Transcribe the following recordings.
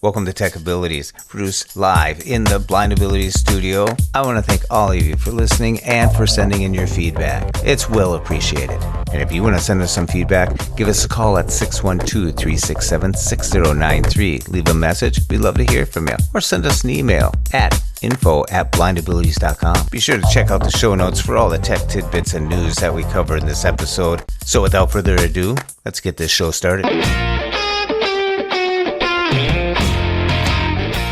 Welcome to Tech Abilities, produced live in the Blind Abilities studio. I want to thank all of you for listening and for sending in your feedback. It's well appreciated. And if you want to send us some feedback, give us a call at 612-367-6093. Leave a message. We'd love to hear from you. Or send us an email at info@blindabilities.com. Be sure to check out the show notes for all the tech tidbits and news that we cover in this episode. So without further ado, let's get this show started.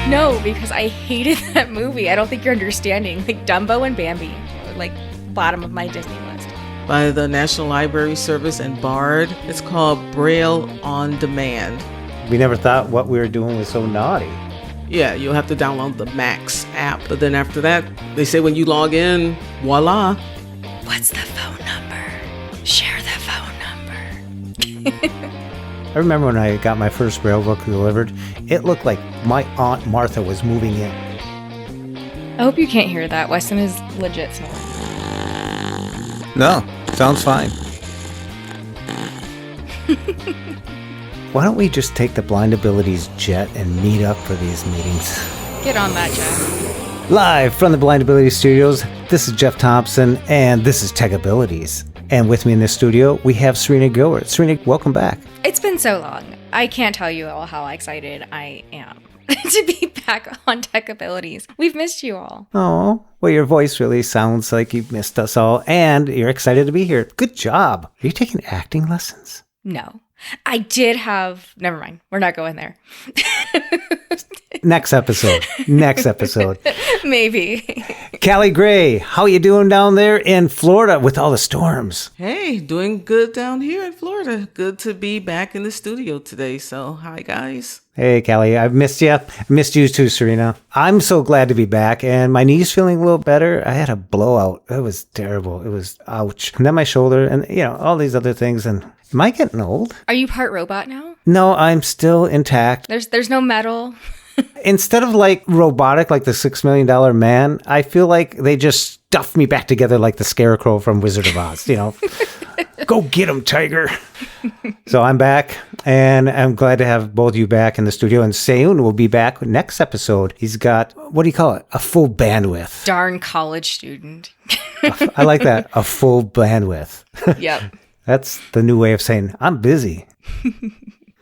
No, because I hated that movie. I don't think you're understanding. Like Dumbo and Bambi, like bottom of my Disney list. By the National Library Service and BARD. It's called Braille on Demand. We never thought what we were doing was so naughty. Yeah, you'll have to download the Max app. But then after that, they say when you log in, voila. What's the phone number? Share the phone number. I remember when I got my first Braille book delivered, it looked like my Aunt Martha was moving in. I hope you can't hear that. Weston is legit snoring. No, sounds fine. Why don't we just take the Blind Abilities jet and meet up for these meetings? Get on that, Jeff. Live from the Blind Abilities studios, this is Jeff Thompson, and this is Tech Abilities. And with me in the studio, we have Serina Gilbert. Serina, welcome back. It's been so long. I can't tell you all how excited I am to be back on Tech Abilities. We've missed you all. Oh, well, your voice really sounds like you've missed us all, and you're excited to be here. Good job. Are you taking acting lessons? No. I did have... Never mind. We're not going there. Next episode. Maybe. Callie Gray, how you doing down there in Florida with all the storms? Hey, doing good down here in Florida. Good to be back in the studio today. So, hi, guys. Hey, Callie, I've missed you. I missed you too, Serina. I'm so glad to be back, and my knee's feeling a little better. I had a blowout. It was terrible. It was ouch. And then my shoulder and, all these other things. And am I getting old? Are you part robot now? No, I'm still intact. There's no metal. Instead of like robotic, like the $6 Million Man, I feel like they just stuffed me back together like the Scarecrow from Wizard of Oz, Go get him, Tiger. So I'm back, and I'm glad to have both of you back in the studio. And Seyoon will be back next episode. He's got, what do you call it? A full bandwidth. Darn college student. I like that. A full bandwidth. Yep. That's the new way of saying I'm busy.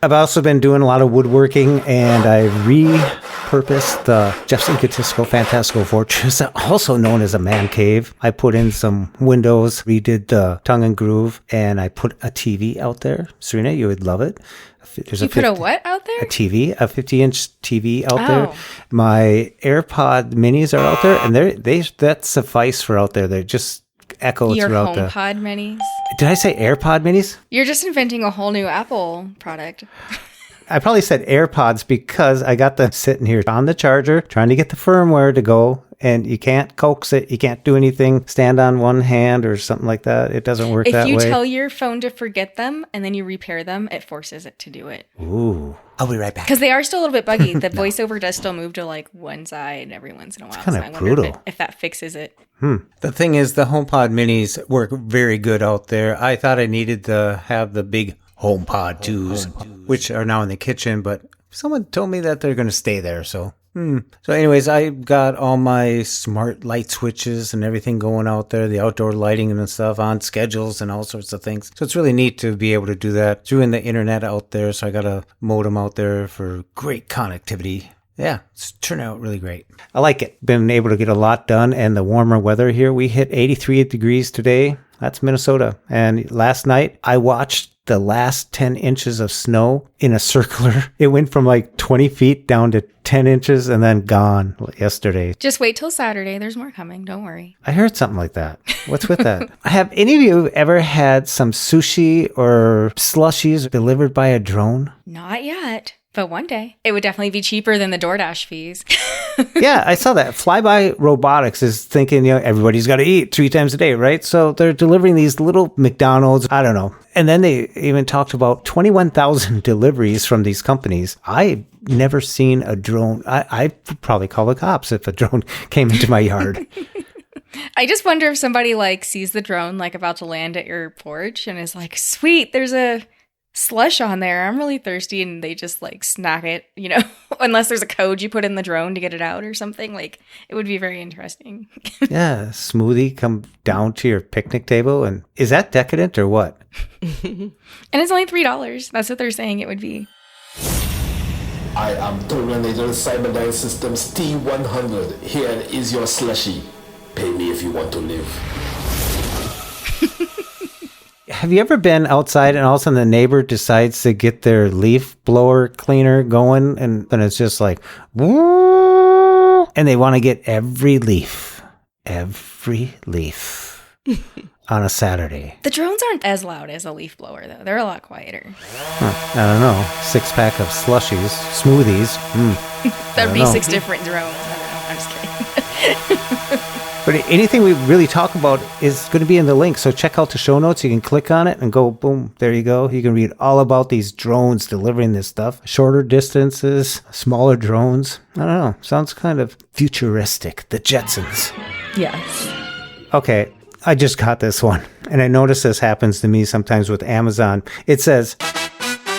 I've also been doing a lot of woodworking, and I repurposed the Jeff's Egotistical Fantastical Fortress, also known as a man cave. I put in some windows, redid the tongue and groove, and I put a TV out there. Serina, you would love it. You put a what out there? A TV, a 50-inch TV out there. My AirPod minis are out there, and that suffice for out there. They're just echo throughout the... Your HomePod minis? Did I say AirPod minis? You're just inventing a whole new Apple product. I probably said AirPods because I got them sitting here on the charger, trying to get the firmware to go, and you can't coax it. You can't do anything, stand on one hand or something like that. It doesn't work that way. If you tell your phone to forget them and then you repair them, it forces it to do it. Ooh. I'll be right back. Because they are still a little bit buggy. The voiceover does still move to like one side every once in a while. It's kind of brutal. If that fixes it. The thing is, the HomePod minis work very good out there. I thought I needed to have the big HomePod 2s, which are now in the kitchen, but someone told me that they're going to stay there, so... So anyways, I got all my smart light switches and everything going out there, the outdoor lighting and stuff on schedules and all sorts of things. So it's really neat to be able to do that through the internet out there. So I got a modem out there for great connectivity. Yeah, it's turned out really great. I like it. Been able to get a lot done, and the warmer weather here. We hit 83 degrees today. That's Minnesota. And last night I watched the last 10 inches of snow in a circular. It went from like 20 feet down to 10 inches and then gone yesterday. Just wait till Saturday. There's more coming. Don't worry. I heard something like that. What's with that? Have any of you ever had some sushi or slushies delivered by a drone? Not yet. But one day, it would definitely be cheaper than the DoorDash fees. Yeah, I saw that. Flyby Robotics is thinking, everybody's got to eat 3 times a day, right? So they're delivering these little McDonald's, I don't know. And then they even talked about 21,000 deliveries from these companies. I never seen a drone. I'd probably call the cops if a drone came into my yard. I just wonder if somebody sees the drone about to land at your porch and is like, sweet, there's a slush on there, I'm really thirsty, and they just like snack it, unless there's a code you put in the drone to get it out or something. Like, it would be very interesting. Yeah, smoothie come down to your picnic table. And is that decadent or what? And it's only $3. That's what they're saying it would be. I am Terminator Cyberdyne Systems T100. Here is your slushy. Pay me if you want to live. Have you ever been outside and all of a sudden the neighbor decides to get their leaf blower cleaner going and then it's just like, woo, and they want to get every leaf on a Saturday? The drones aren't as loud as a leaf blower, though. They're a lot quieter. I don't know. 6-pack of slushies, smoothies. That'd be know. 6 different drones. I don't know. I'm just kidding. But anything we really talk about is going to be in the link. So check out the show notes. You can click on it and go, boom, there you go. You can read all about these drones delivering this stuff. Shorter distances, smaller drones. I don't know. Sounds kind of futuristic. The Jetsons. Yes. Okay, I just got this one. And I notice this happens to me sometimes with Amazon. It says,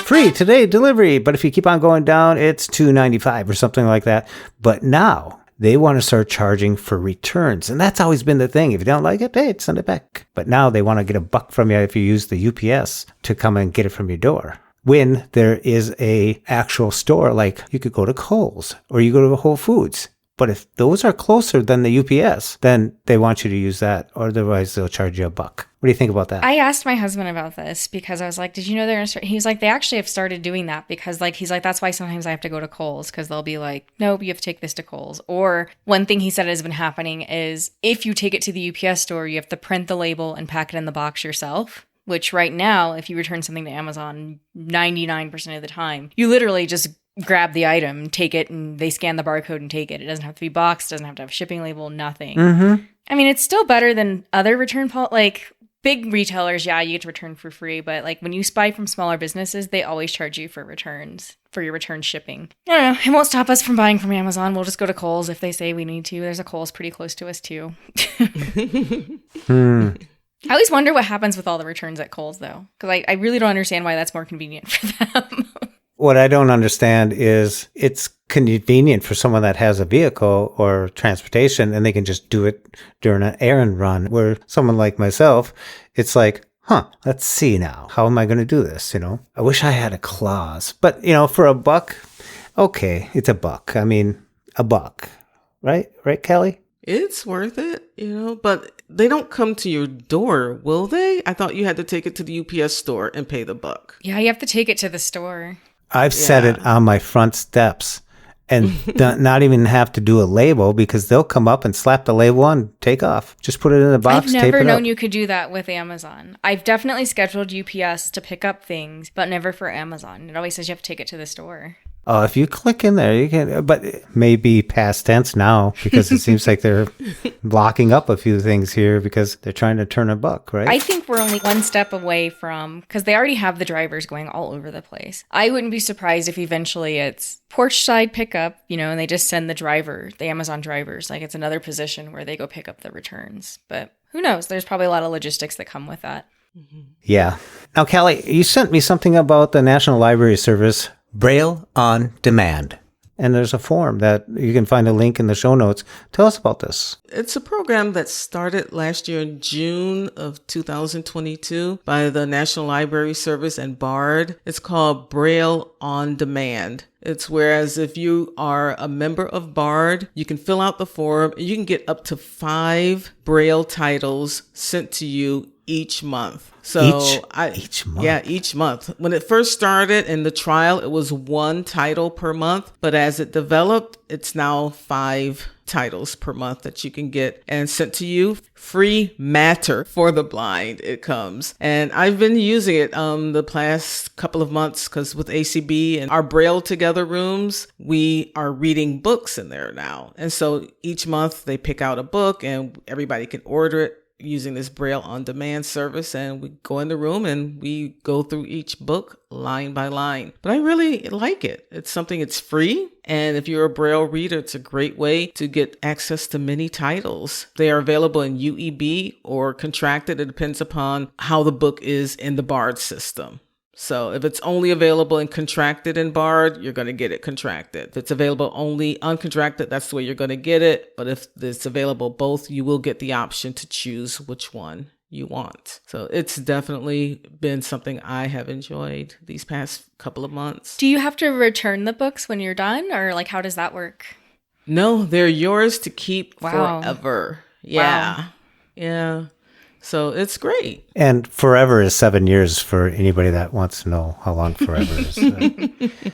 free today delivery. But if you keep on going down, it's $2.95 or something like that. But now they want to start charging for returns. And that's always been the thing. If you don't like it, hey, send it back. But now they want to get $1 from you if you use the UPS to come and get it from your door. When there is a actual store, like you could go to Kohl's or you go to Whole Foods. But if those are closer than the UPS, then they want you to use that. Or otherwise, they'll charge you $1. What do you think about that? I asked my husband about this because I was like, did you know they're going to start? He was like, they actually have started doing that because he's like, that's why sometimes I have to go to Kohl's because they'll be like, nope, you have to take this to Kohl's. Or one thing he said has been happening is if you take it to the UPS store, you have to print the label and pack it in the box yourself. Which right now, if you return something to Amazon, 99% of the time, you literally just grab the item, take it, and they scan the barcode and take it. It doesn't have to be boxed, doesn't have to have a shipping label, nothing. Mm-hmm. I mean, it's still better than other return like big retailers. Yeah, you get to return for free, but like when you buy from smaller businesses, they always charge you for returns, for your return shipping. I don't know. It won't stop us from buying from Amazon. We'll just go to Kohl's if they say we need to. There's a Kohl's pretty close to us too. I always wonder what happens with all the returns at Kohl's though, because I really don't understand why that's more convenient for them. What I don't understand is it's convenient for someone that has a vehicle or transportation and they can just do it during an errand run, where someone like myself, it's like, let's see now. How am I going to do this? I wish I had a clause, but for $1, okay, it's $1. I mean, $1, right? Right, Callie? It's worth it, but they don't come to your door, will they? I thought you had to take it to the UPS store and pay the $1. Yeah, you have to take it to the store. I've set it on my front steps and not even have to do a label because they'll come up and slap the label on, take off. Just put it in the box, I've tape it never known up. you could do that with Amazon. I've definitely scheduled UPS to pick up things, but never for Amazon. It always says you have to take it to the store. Oh, if you click in there, you can, but it may be past tense now because it seems like they're locking up a few things here because they're trying to turn $1, right? I think we're only one step away from, because they already have the drivers going all over the place. I wouldn't be surprised if eventually it's porch side pickup, and they just send the Amazon drivers, like it's another position where they go pick up the returns. But who knows? There's probably a lot of logistics that come with that. Yeah. Now, Callie, you sent me something about the National Library Service, Braille on Demand. And there's a form that you can find a link in the show notes. Tell us about this. It's a program that started last year in June of 2022 by the National Library Service and BARD. It's called Braille on Demand. It's whereas if you are a member of BARD, you can fill out the form and you can get up to 5 Braille titles sent to you each month. So each month? Yeah, each month. When it first started in the trial, it was 1 title per month. But as it developed, it's now 5 titles per month that you can get and sent to you. Free matter for the blind, it comes. And I've been using it the past couple of months because with ACB and our Braille Together rooms, we are reading books in there now. And so each month they pick out a book and everybody can order it using this Braille on Demand service, and we go in the room and we go through each book line by line. But I really like it. It's it's free. And if you're a Braille reader, it's a great way to get access to many titles. They are available in UEB or contracted. It depends upon how the book is in the BARD system. So if it's only available in contracted and barred, you're going to get it contracted. If it's available only uncontracted, that's the way you're going to get it. But if it's available both, you will get the option to choose which one you want. So it's definitely been something I have enjoyed these past couple of months. Do you have to return the books when you're done, or like how does that work? No, they're yours to keep Wow. forever. Yeah. Wow. Yeah. So it's great. And forever is 7 years for anybody that wants to know how long forever is.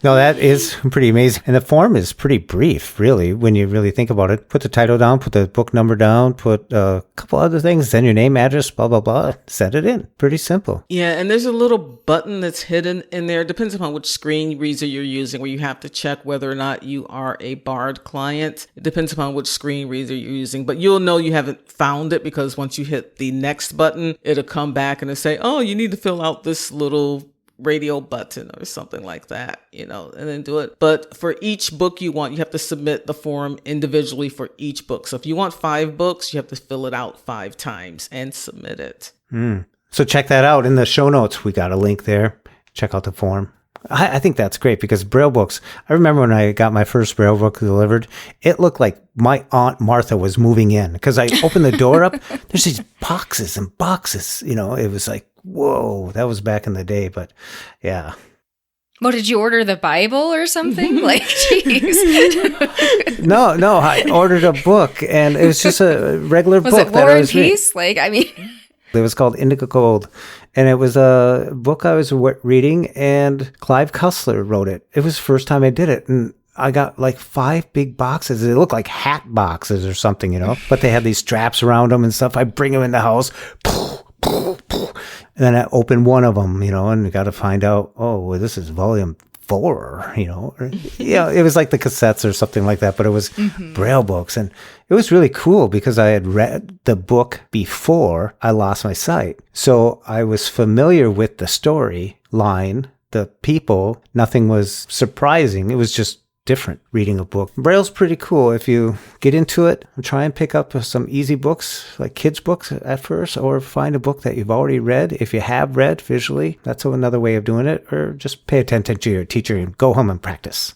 No, that is pretty amazing. And the form is pretty brief, really, when you really think about it. Put the title down, put the book number down, put a couple other things, then your name, address, blah, blah, blah. Send it in. Pretty simple. Yeah, and there's a little button that's hidden in there. Depends upon which screen reader you're using, where you have to check whether or not you are a barred client. It depends upon which screen reader you're using, but you'll know you haven't found it because once you hit the next button, it'll come back and it'll say, oh, you need to fill out this little radio button or something like that, and then do it. But for each book you want, you have to submit the form individually for each book. So if you want 5 books, you have to fill it out 5 times and submit it. So check that out. In the show notes, we got a link there. Check out the form. I think that's great because Braille books, I remember when I got my first Braille book delivered, it looked like my Aunt Martha was moving in because I opened the door up. There's these boxes and boxes, it was like, whoa, that was back in the day. But yeah. Well, did you order the Bible or something? Like, jeez. No, I ordered a book and it was just a regular Was book. it War and Peace? Like, I mean... It was called Indigo Gold, and it was a book I was reading, and Clive Cussler wrote it. It was the first time I did it, and I got like 5 big boxes. They looked like hat boxes or something, but they had these straps around them and stuff. I bring them in the house, and then I open one of them, and got to find out, oh, well, this is volume 4, it was like the cassettes or something like that, but it was Braille books. And it was really cool because I had read the book before I lost my sight. So I was familiar with the story line, the people, nothing was surprising. It was just different reading a book. Braille's pretty cool. If you get into it, try and pick up some easy books, like kids' books at first, or find a book that you've already read. If you have read visually, that's another way of doing it, or just pay attention to your teacher and go home and practice.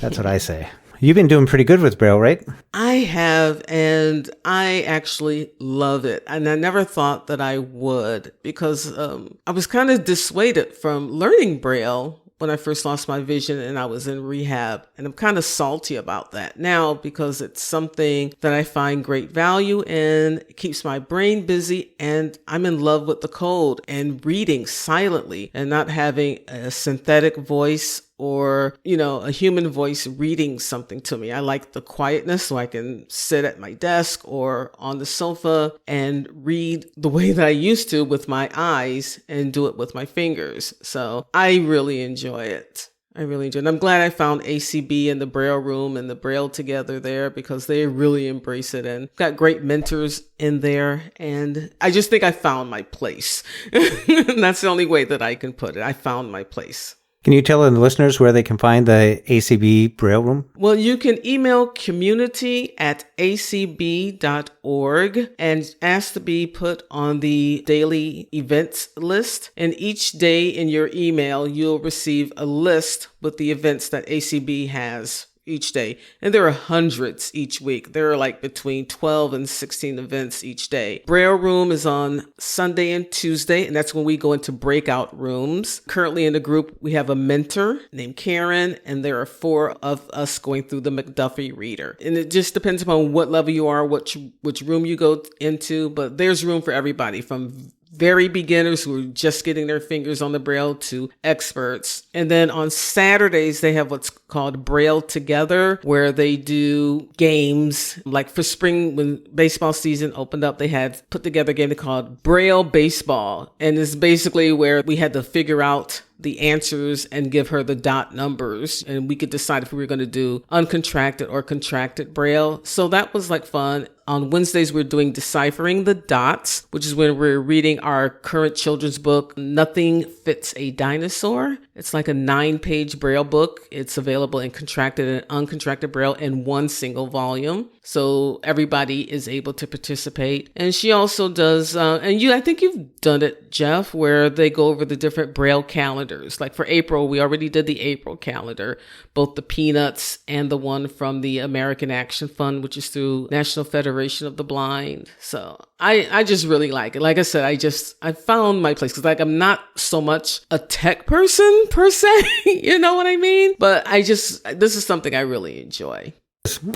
That's what I say. You've been doing pretty good with Braille, right? I have, and I actually love it. And I never thought that I would because I was kind of dissuaded from learning Braille when I first lost my vision and I was in rehab. And I'm kind of salty about that now because it's something that I find great value in. It keeps my brain busy and I'm in love with the code and reading silently and not having a synthetic voice or, a human voice reading something to me. I like the quietness so I can sit at my desk or on the sofa and read the way that I used to with my eyes and do it with my fingers. So I really enjoy it. And I'm glad I found ACB and the Braille Room and the Braille Together there because they really embrace it and got great mentors in there. And I just think I found my place. And that's the only way that I can put it. I found my place. Can you tell the listeners where they can find the ACB Braille Room? Well, you can email community@acb.org and ask to be put on the daily events list. And each day in your email, you'll receive a list with the events that ACB has each day. And there are hundreds each week. There are like between 12 and 16 events each day. Braille Room is on Sunday and Tuesday, and that's when we go into breakout rooms. Currently in the group, we have a mentor named Karen, and there are 4 of us going through the McDuffie reader. And it just depends upon what level you are, which room you go into, but there's room for everybody from very beginners who are just getting their fingers on the Braille to experts. And then on Saturdays, they have what's called Braille Together, where they do games. Like for spring, when baseball season opened up, they had put together a game they called Braille Baseball. And it's basically where we had to figure out the answers and give her the dot numbers. And we could decide if we were going to do uncontracted or contracted Braille. So that was like fun. On Wednesdays, we're doing Deciphering the Dots, which is when we're reading our current children's book, Nothing Fits a Dinosaur. It's like a 9-page Braille book. It's available in contracted and uncontracted Braille in one single volume. So everybody is able to participate. And she also does, I think you've done it, Jeff, where they go over the different Braille calendars. Like for April, we already did the April calendar, both the Peanuts and the one from the American Action Fund, which is through National Federation of the Blind. So I just really like it. Like I said, I found my place because like I'm not so much a tech person per se, you know what I mean? But this is something I really enjoy.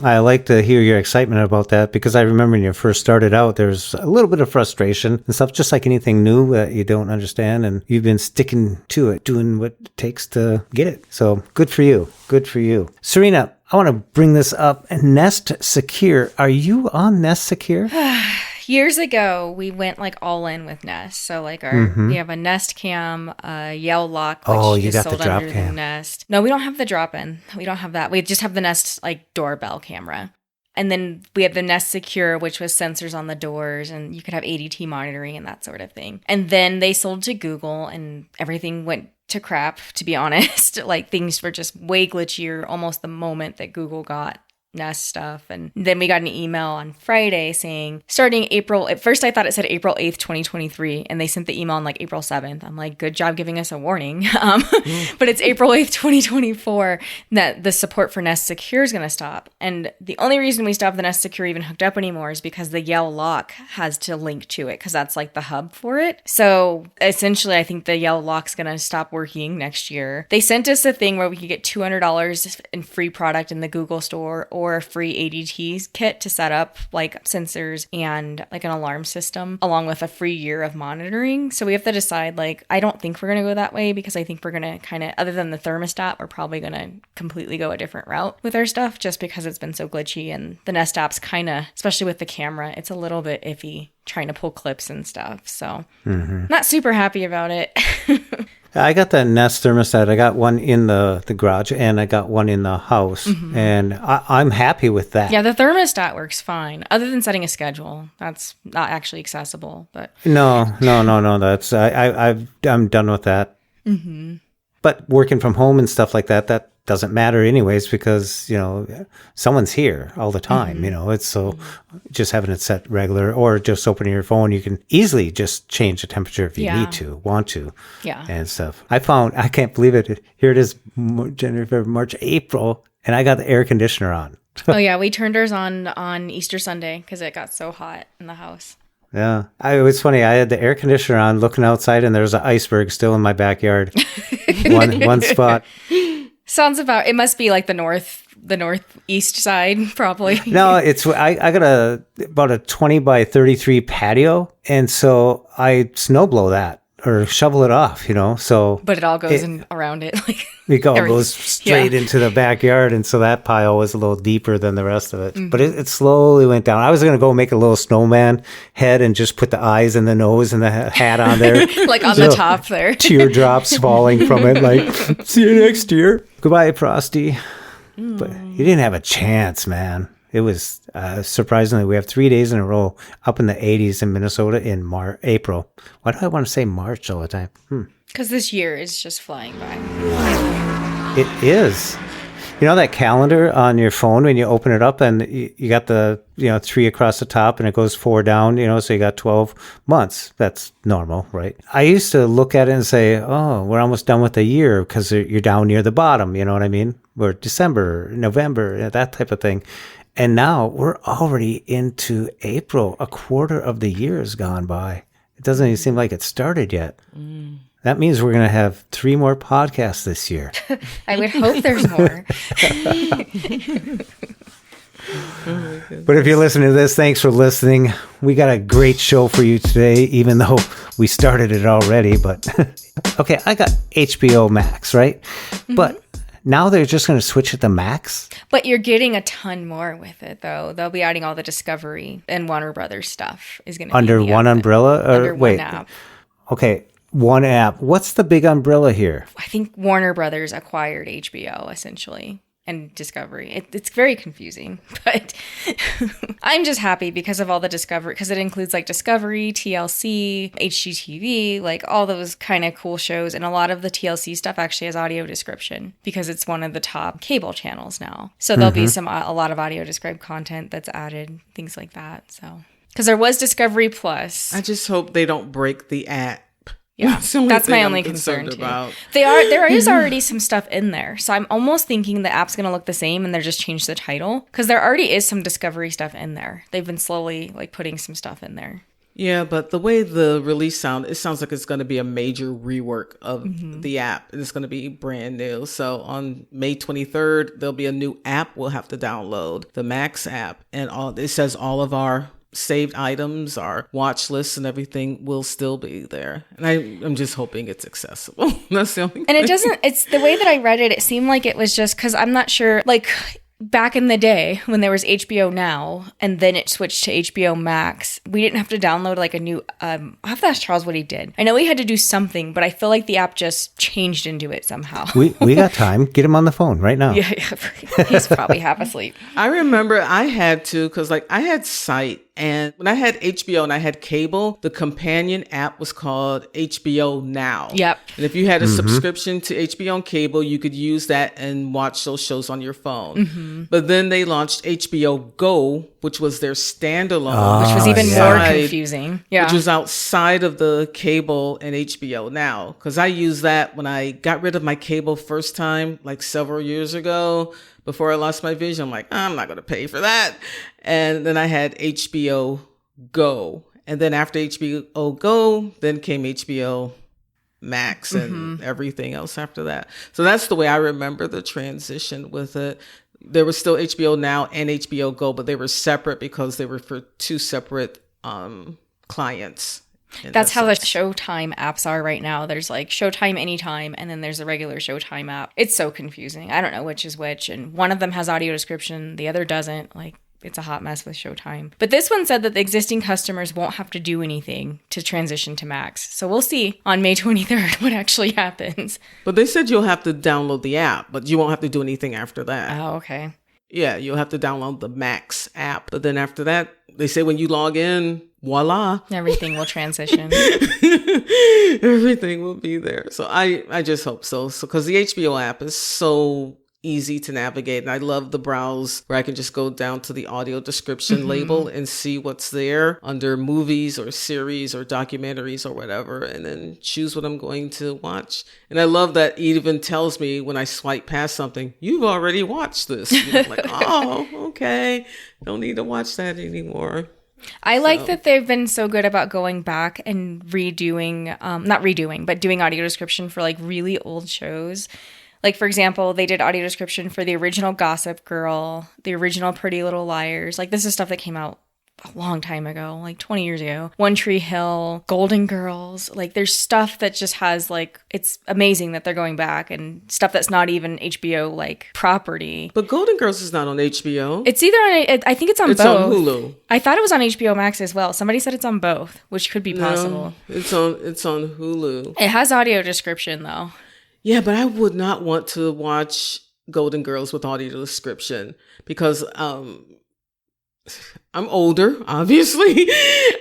I like to hear your excitement about that because I remember when you first started out, there's a little bit of frustration and stuff, just like anything new that you don't understand. And you've been sticking to it, doing what it takes to get it. So good for you. Good for you. Serena, I want to bring this up. Nest Secure. Are you on Nest Secure? Years ago, we went like all in with Nest. So like we have a Nest Cam, a Yell Lock, which is sold under the Nest. No, we don't have the drop-in. We don't have that. We just have the Nest like doorbell camera. And then we have the Nest Secure, which was sensors on the doors, and you could have ADT monitoring and that sort of thing. And then they sold to Google, and everything went to crap, to be honest. Like things were just way glitchier almost the moment that Google got Nest stuff. And then we got an email on Friday saying starting April, at first I thought it said April 8th, 2023, and they sent the email on like April 7th. I'm like, good job giving us a warning. But it's April 8th, 2024 that the support for Nest Secure is going to stop. And the only reason we stopped the Nest Secure even hooked up anymore is because the Yell Lock has to link to it because that's like the hub for it. So essentially, I think the Yell Lock's going to stop working next year. They sent us a thing where we could get $200 in free product in the Google store or a free ADT kit to set up like sensors and like an alarm system along with a free year of monitoring. So we have to decide, like, I don't think we're going to go that way because I think we're going to kind of, other than the thermostat, we're probably going to completely go a different route with our stuff just because it's been so glitchy, and the Nest app's kind of, especially with the camera, it's a little bit iffy trying to pull clips and stuff. So not super happy about it. I got the Nest thermostat. I got one in the garage and I got one in the house, and I'm happy with that. Yeah, the thermostat works fine, other than setting a schedule. That's not actually accessible. But no. That's I'm done with that. But working from home and stuff like that doesn't matter anyways because, you know, someone's here all the time, you know, it's so just having it set regular or just opening your phone, you can easily just change the temperature if you need to, want to, and stuff. I can't believe it. Here it is, January, February, March, April, and I got the air conditioner on. Oh yeah, we turned ours on Easter Sunday because it got so hot in the house. Yeah. It was funny. I had the air conditioner on looking outside and there's an iceberg still in my backyard. one spot. Sounds about, it must be like the northeast side, probably. No, it's, I got about a 20 by 33 patio. And so I snow blow that or shovel it off, you know, so. But it all goes in around it. Like it goes straight into the backyard. And so that pile was a little deeper than the rest of it. But it slowly went down. I was going to go make a little snowman head and just put the eyes and the nose and the hat on there. Like on the top there. Teardrops falling from it. Like, see you next year. Goodbye, Frosty. But you didn't have a chance, man. It was surprisingly, we have 3 days in a row up in the 80s in Minnesota in April. Why do I want to say March all the time? Because this year is just flying by. It is. You know that calendar on your phone when you open it up and you got the 3 across the top and it goes 4 down, so you got 12 months. That's normal, right? I used to look at it and say, oh, we're almost done with the year because you're down near the bottom, you know what I mean? We're December, November, that type of thing. And now we're already into April. A quarter of the year has gone by. It doesn't even seem like it started yet. That means we're going to have 3 more podcasts this year. I would hope there's more. But if you're listening to this, thanks for listening. We got a great show for you today, even though we started it already. But okay, I got HBO Max, right? But now they're just going to switch it to Max. But you're getting a ton more with it, though. They'll be adding all the Discovery and Warner Brothers stuff is going to be under one umbrella. Under one app. Okay. One app. What's the big umbrella here? I think Warner Brothers acquired HBO, essentially. and Discovery. It's very confusing, but I'm just happy because of all the Discovery, because it includes like Discovery, TLC, HGTV, like all those kind of cool shows. And a lot of the TLC stuff actually has audio description because it's one of the top cable channels now. So there'll be a lot of audio described content that's added, things like that. So, because there was Discovery Plus. I just hope they don't break the app. Yeah, that's my only concern too. About. There is already some stuff in there, so I'm almost thinking the app's gonna look the same, and they're just changed the title because there already is some Discovery stuff in there. They've been slowly like putting some stuff in there. Yeah, but the way the release it sounds like it's going to be a major rework of the app, and it's going to be brand new. So on May 23rd, there'll be a new app we'll have to download, the Max app, and it says all of our saved items, our watch lists and everything will still be there. And I'm just hoping it's accessible. That's the only And it doesn't, it's the way that I read it, it seemed like it was just because I'm not sure, like back in the day when there was HBO Now and then it switched to HBO Max, we didn't have to download like a new, I'll have to ask Charles what he did. I know he had to do something, but I feel like the app just changed into it somehow. We got time. Get him on the phone right now. Yeah. He's probably half asleep. I remember I had to, because like I had Sight. And when I had HBO and I had cable, the companion app was called HBO Now. Yep. And if you had a subscription to HBO on cable, you could use that and watch those shows on your phone. But then they launched HBO Go, which was their standalone. Which was even more confusing. Yeah. Which was outside of the cable and HBO Now. Because I used that when I got rid of my cable first time, like several years ago. Before I lost my vision, I'm like, I'm not going to pay for that. And then I had HBO Go. And then after HBO Go, then came HBO Max and everything else after that. So that's the way I remember the transition with it. There was still HBO Now and HBO Go, but they were separate because they were for two separate clients. That's how the Showtime apps are right now. There's like Showtime Anytime, and then there's a regular Showtime app. It's so confusing. I don't know which is which, and one of them has audio description, the other doesn't. Like, it's a hot mess with Showtime. But this one said that the existing customers won't have to do anything to transition to Max. So we'll see on May 23rd what actually happens. But they said you'll have to download the app, but you won't have to do anything after that. Oh, okay. Yeah, you'll have to download the Max app. But then after that, they say when you log in, voila. Everything will transition. Everything will be there. So I just hope so. So because the HBO app is so easy to navigate. And I love the browse where I can just go down to the audio description label and see what's there under movies or series or documentaries or whatever, and then choose what I'm going to watch. And I love that it even tells me when I swipe past something, you've already watched this. You know, I'm like, oh, okay. Don't need to watch that anymore. I like that they've been so good about going back and redoing, not redoing, but doing audio description for like really old shows. Like, for example, they did audio description for the original Gossip Girl, the original Pretty Little Liars. Like, this is stuff that came out a long time ago, like 20 years ago. One Tree Hill, Golden Girls. Like, there's stuff that just has, like, it's amazing that they're going back, and stuff that's not even HBO, like, property. But Golden Girls is not on HBO. It's either on, I think it's on both. It's on Hulu. I thought it was on HBO Max as well. Somebody said it's on both, which could be possible. No, it's on Hulu. It has audio description, though. Yeah, but I would not want to watch Golden Girls with audio description because I'm older, obviously,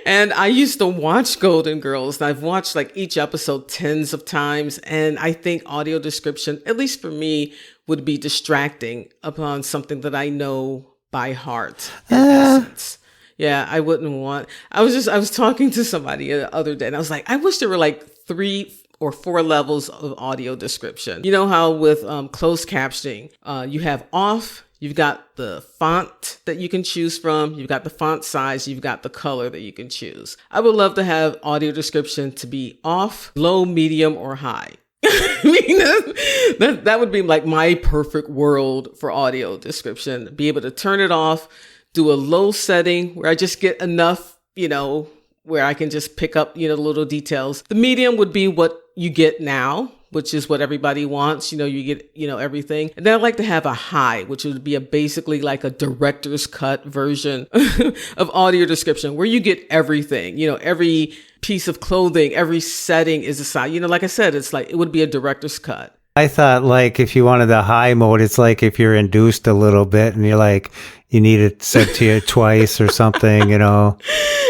and I used to watch Golden Girls, and I've watched like each episode tens of times, and I think audio description, at least for me, would be distracting upon something that I know by heart, in essence. Yeah, I wouldn't want... I was talking to somebody the other day, and I was like, I wish there were like 3 or 4 levels of audio description. You know how with closed captioning, you have off, you've got the font that you can choose from, you've got the font size, you've got the color that you can choose. I would love to have audio description to be off, low, medium, or high. I mean, that would be like my perfect world for audio description. Be able to turn it off, do a low setting where I just get enough, where I can just pick up, little details. The medium would be what you get now, which is what everybody wants. You get, everything. And then I'd like to have a high, which would be basically like a director's cut version of audio description where you get everything, every piece of clothing, every setting is assigned. Like I said, it's like, it would be a director's cut. I thought like if you wanted the high mode, it's like if you're induced a little bit and you're like, you need it said to you twice or something,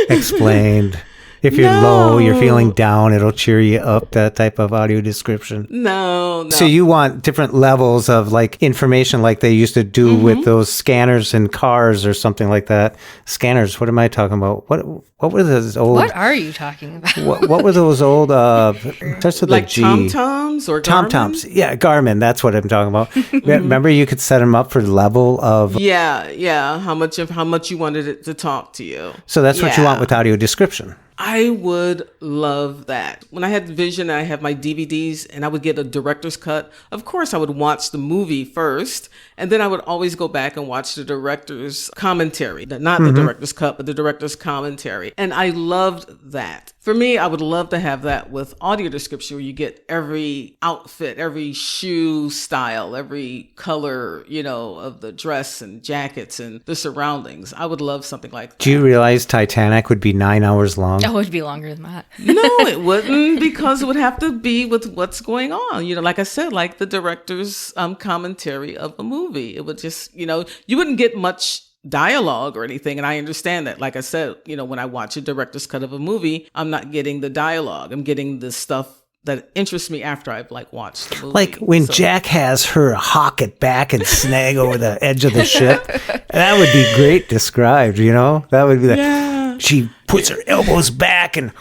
explained. If you're low, you're feeling down, it'll cheer you up, that type of audio description. No. So you want different levels of like information like they used to do with those scanners in cars or something like that. Scanners, what am I talking about? What were those old... What are you talking about? What were those old... starts with like a G. TomToms or Garmin? TomToms. Yeah, Garmin, that's what I'm talking about. Remember you could set them up for level of... Yeah. How much you wanted it to talk to you. So that's what you want with audio description. I would love that. When I had Vision, I had my DVDs and I would get a director's cut. Of course, I would watch the movie first, and then I would always go back and watch the director's commentary. Not the director's cut, but the director's commentary. And I loved that. For me, I would love to have that with audio description where you get every outfit, every shoe style, every color, of the dress and jackets and the surroundings. I would love something like that. Do you realize Titanic would be 9 hours long? Oh, it would be longer than that. No, it wouldn't, because it would have to be with what's going on. Like I said, like the director's commentary of a movie. It would just, you wouldn't get much dialogue or anything. And I understand that. Like I said, when I watch a director's cut of a movie, I'm not getting the dialogue. I'm getting the stuff that interests me after I've watched the movie. Like when Jack has her hawk it back and snag over the edge of the ship. That would be great described, That would be she puts her elbows back and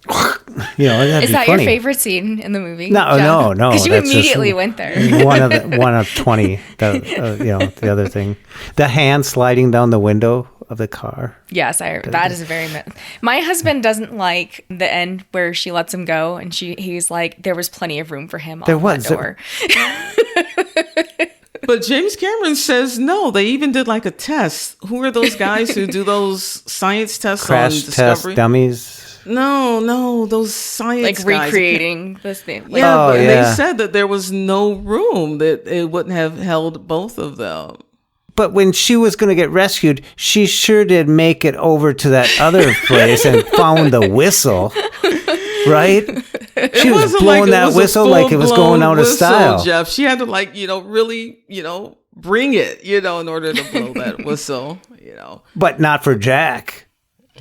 that'd Is be that funny. your favorite scene in the movie? No. Because you that's just immediately went there. one of 20. The other thing, the hand sliding down the window of the car. Yes, that is a very... My husband doesn't like the end where she lets him go, and he's like, there was plenty of room for him on that door. But James Cameron says no. They even did a test. Who are those guys who do those science tests Crash on Discovery? test dummies. No, those science guys. Recreating this thing. They said that there was no room, that it wouldn't have held both of them. But when she was going to get rescued, she sure did make it over to that other place and found the whistle, right? She was blowing that whistle like it was going out of style. Jeff, she had to really, bring it, in order to blow that whistle, But not for Jack.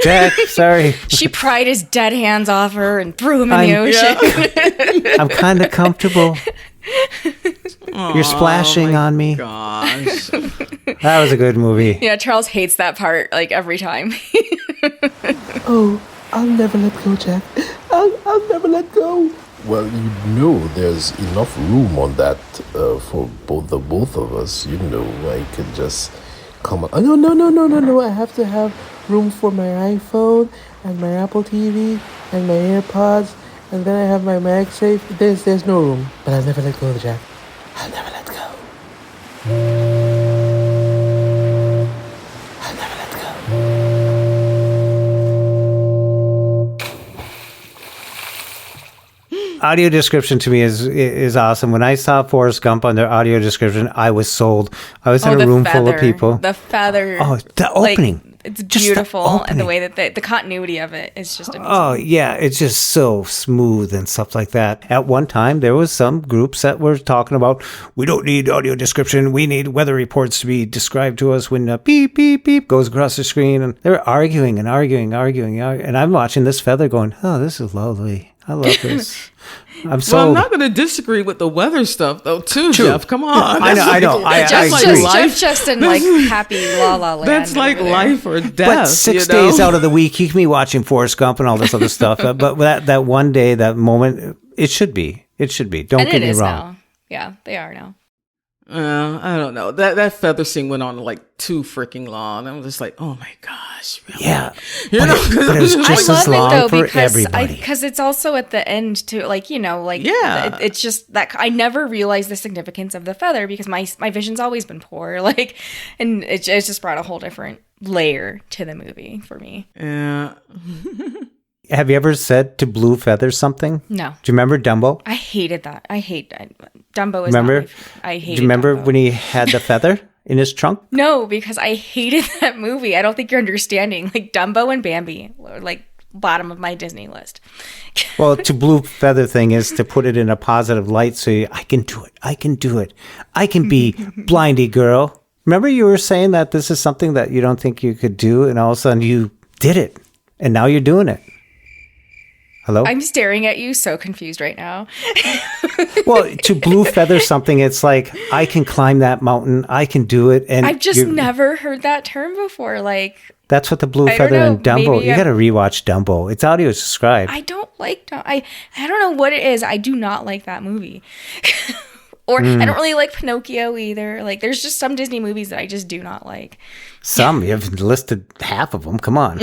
Jack, sorry. She pried his dead hands off her and threw him in the ocean. Yeah. I'm kind of comfortable. You're splashing on me. Gosh. That was a good movie. Yeah, Charles hates that part every time. Oh, I'll never let go, Jack. I'll never let go. Well, there's enough room on that for the both of us. I could just come on. Oh, no. I have to have room for my iPhone and my Apple TV and my AirPods, and then I have my MagSafe. There's no room. But I'll never let go, Jack. I'll never let go. I'll never let go. Audio description to me is awesome. When I saw Forrest Gump on their audio description, I was sold. I was in a room full of people. The feather. Oh, the opening. It's beautiful, and the way that the continuity of it is just amazing. Oh, yeah. It's just so smooth and stuff like that. At one time, there was some groups that were talking about, we don't need audio description. We need weather reports to be described to us when beep, beep, beep goes across the screen. And they were arguing. And I'm watching this feather going, oh, this is lovely. I love this. I'm sold. Well, I'm not going to disagree with the weather stuff, though, too, True. Jeff. Come on. I know. Jeff's just in happy la la land. That's like life or death. But 6 days out of the week, you can be watching Forrest Gump and all this other stuff. But that one day, that moment, it should be. Don't get me wrong. Now. Yeah, they are now. I don't know. That feather scene went on too freaking long. I was just like, oh my gosh, really? Yeah. But it was just as long for everybody. Because it's also at the end too, yeah. It's just that I never realized the significance of the feather because my vision's always been poor, and it just brought a whole different layer to the movie for me. Yeah. Have you ever said to blue feather something? No. Do you remember Dumbo? I hated that. Dumbo is remember? I hated. Do you remember Dumbo. when he had the feather in his trunk? No, because I hated that movie. I don't think you're understanding. Dumbo and Bambi, bottom of my Disney list. Well, to blue feather thing is to put it in a positive light. So I can do it. I can do it. I can be blindy girl. Remember you were saying that this is something that you don't think you could do. And all of a sudden you did it. And now you're doing it. Hello? I'm staring at you so confused right now. Well, to blue feather something, it's like, I can climb that mountain. I can do it. And I've just never heard that term before. Like, that's what the blue I don't feather know, and Dumbo. maybe You got to rewatch Dumbo. It's audio described. I don't like, I don't know what it is. I do not like that movie. Or I don't really like Pinocchio either. Like, there's just some Disney movies that I just do not like. Some, you've listed half of them. Come on.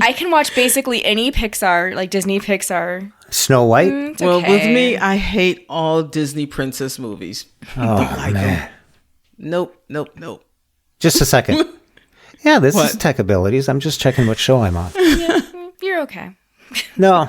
I can watch basically any Pixar, like Disney Pixar. Snow White? It's Well, okay. with me, I hate all Disney princess movies. Oh, man. Nope. Just a second. Yeah, this is What? Tech Abilities. I'm just checking what show I'm on. You're okay. No,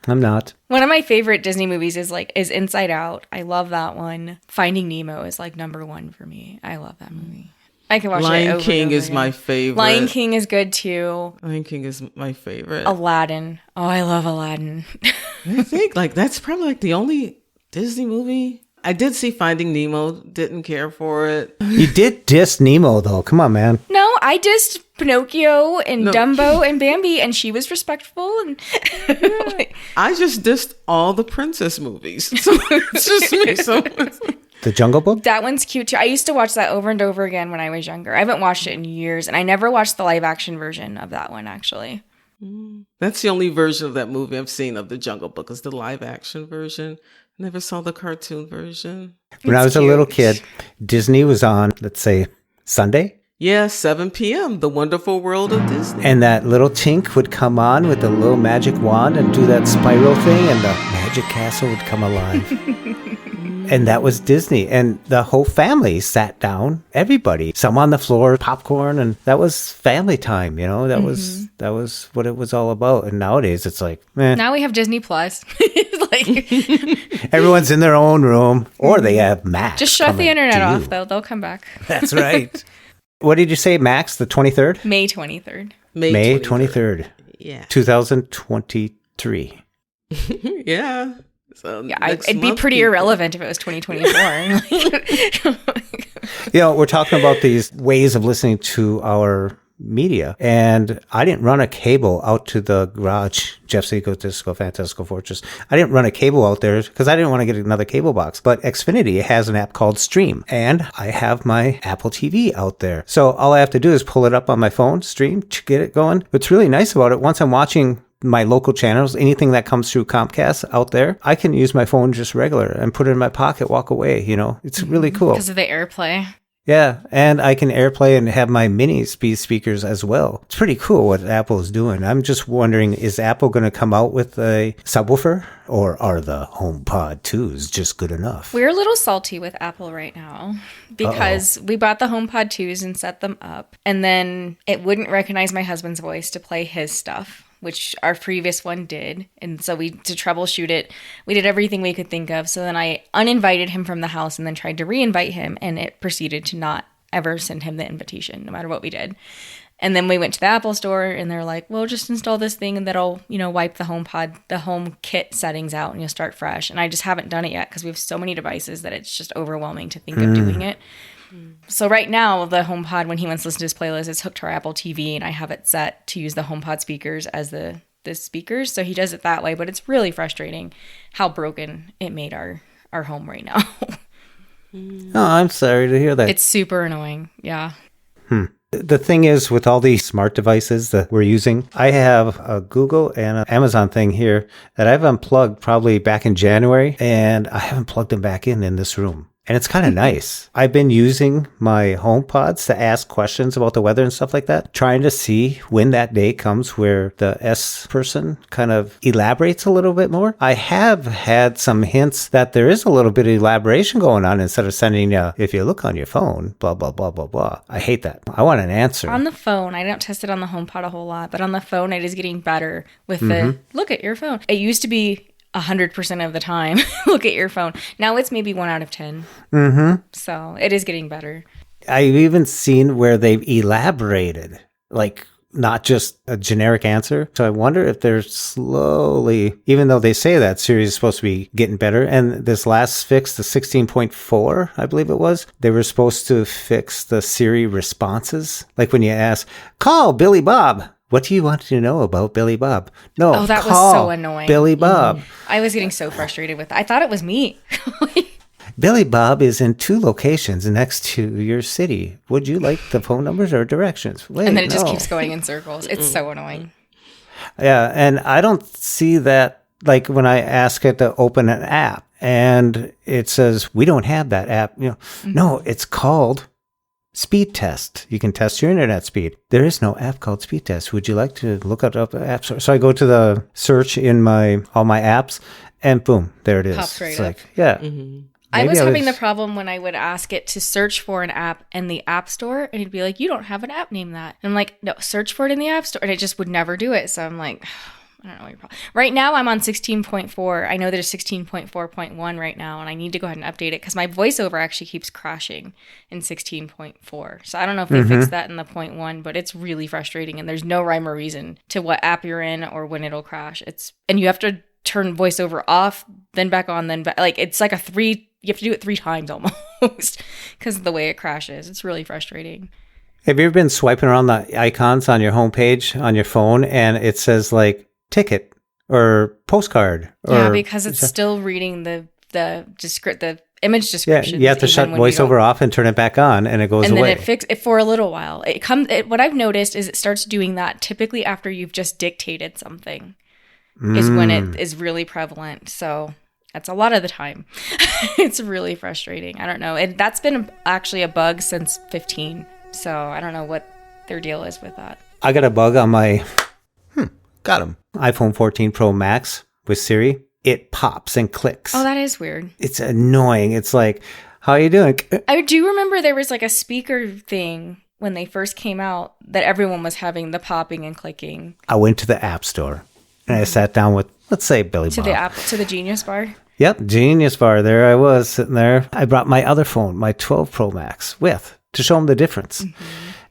I'm not. One of my favorite Disney movies is Inside Out. I love that one. Finding Nemo is like number one for me. I love that movie. I can watch it Lion over King and over is again. my favorite. Lion King is good too. Lion King is my favorite. Aladdin. Oh, I love Aladdin. I think like that's probably like the only Disney movie. I did see Finding Nemo. Didn't care for it. You did diss Nemo, though. Come on, man. No, I dissed Pinocchio and No. Dumbo and Bambi, and she was respectful. And I just dissed all the princess movies. So it's just me. So The Jungle Book? that one's cute too. I used to watch that over and over again when I was younger. I haven't watched it in years, and I never watched the live action version of that one actually. that's the only version of that movie I've seen of the Jungle Book is the live action version. Never saw the cartoon version. When I was a little kid, Disney was on, let's say, Sunday. Yeah, 7 p.m. The Wonderful World of Disney. And that little Tink would come on with the little magic wand and do that spiral thing, and the magic castle would come alive. And that was Disney. And the whole family sat down, everybody, some on the floor, popcorn, and that was family time, you know? That was what it was all about. And nowadays it's like, Now we have Disney Plus. Like, everyone's in their own room, or they have Max. just shut the coming internet to off you. though. They'll come back. That's right. What did you say, Max? The 23rd? May 23rd. May 23rd, Yeah. 2023. Yeah. So Yeah, next it'd be month, pretty people. irrelevant if it was 2024. You know, we're talking about these ways of listening to our media, and I didn't run a cable out to the garage, Jeff's Eco Disco Fantastical Fortress. I didn't run a cable out there because I didn't want to get another cable box. But Xfinity has an app called Stream, and I have my Apple TV out there. So all I have to do is pull it up on my phone, stream, get it going. What's really nice about it, once I'm watching my local channels, anything that comes through Comcast out there, I can use my phone just regular and put it in my pocket, walk away, you know. It's really cool. Because of the AirPlay. Yeah, and I can AirPlay and have my mini speed speakers as well. It's pretty cool what Apple is doing. I'm just wondering, is Apple going to come out with a subwoofer, or are the HomePod 2s just good enough? We're a little salty with Apple right now because we bought the HomePod 2s and set them up, and then it wouldn't recognize my husband's voice to play his stuff, which our previous one did. And so to troubleshoot it, we did everything we could think of. So then I uninvited him from the house and then tried to re-invite him, and it proceeded to not ever send him the invitation, no matter what we did. And then we went to the Apple store, and they're like, well, just install this thing and that'll, wipe the HomePod, the home kit settings out, and you'll start fresh. And I just haven't done it yet because we have so many devices that it's just overwhelming to think of doing it. So right now, the HomePod, when he wants to listen to his playlist, it's hooked to our Apple TV, and I have it set to use the HomePod speakers as the speakers. So he does it that way, but it's really frustrating how broken it made our home right now. Oh, I'm sorry to hear that. It's super annoying. Yeah. The thing is, with all these smart devices that we're using, I have a Google and an Amazon thing here that I've unplugged probably back in January, and I haven't plugged them back in this room. And it's kind of nice. I've been using my HomePods to ask questions about the weather and stuff like that, trying to see when that day comes where the S person kind of elaborates a little bit more. I have had some hints that there is a little bit of elaboration going on instead of sending, if you look on your phone, blah, blah, blah, blah, blah. I hate that. I want an answer. On the phone, I don't test it on the HomePod a whole lot, but on the phone, it is getting better with the look at your phone. It used to be 100% of the time, look at your phone. Now it's maybe 1 out of 10. So it is getting better. I've even seen where they've elaborated, like not just a generic answer. So I wonder if they're slowly, even though they say that Siri is supposed to be getting better. And this last fix, the 16.4, I believe it was, they were supposed to fix the Siri responses. Like when you ask, call Billy Bob. What do you want to know about Billy Bob? No, Oh, that was call so annoying. Billy Bob. I was getting so frustrated with that. I thought it was me. Billy Bob is in 2 locations next to your city. Would you like the phone numbers or directions? Wait, And then it just no. keeps going in circles. It's so annoying. Yeah, and I don't see that, like when I ask it to open an app and it says, we don't have that app. No, it's called Speed Test. You can test your internet speed. There is no app called Speed Test. Would you like to look it up at App Store? So I go to the search in all my apps and boom, there it is. Pops right it's up. like, yeah. I Maybe was having the problem when I would ask it to search for an app in the App Store, and it'd be like, you don't have an app named that. And I'm like, no, search for it in the App Store. And it just would never do it. So I'm like, I don't know what your problem. Right now, I'm on 16.4. I know there's 16.4.1 right now, and I need to go ahead and update it because my voiceover actually keeps crashing in 16.4. So I don't know if they fixed that in the 0.1, but it's really frustrating, and there's no rhyme or reason to what app you're in or when it'll crash. And you have to turn voiceover off, then back on, then back. Like, it's like you have to do it 3 times almost because of the way it crashes. It's really frustrating. Have you ever been swiping around the icons on your homepage on your phone and it says like ticket or postcard? Yeah, because it's still reading the image description. Yeah, you have to shut voiceover off and turn it back on and it goes away. And then it fixes it for a little while. What I've noticed is it starts doing that typically after you've just dictated something is when it is really prevalent. So that's a lot of the time. It's really frustrating. I don't know. And that's been actually a bug since 15. So I don't know what their deal is with that. I got a bug on my Got him. iPhone 14 Pro Max with Siri. It pops and clicks. Oh, that is weird. It's annoying. It's like, how are you doing? I do remember there was like a speaker thing when they first came out that everyone was having the popping and clicking. I went to the App Store and I sat down with, let's say, Billy Bob. To the Genius Bar. Yep, Genius Bar. There I was sitting there. I brought my other phone, my 12 Pro Max, to show him the difference.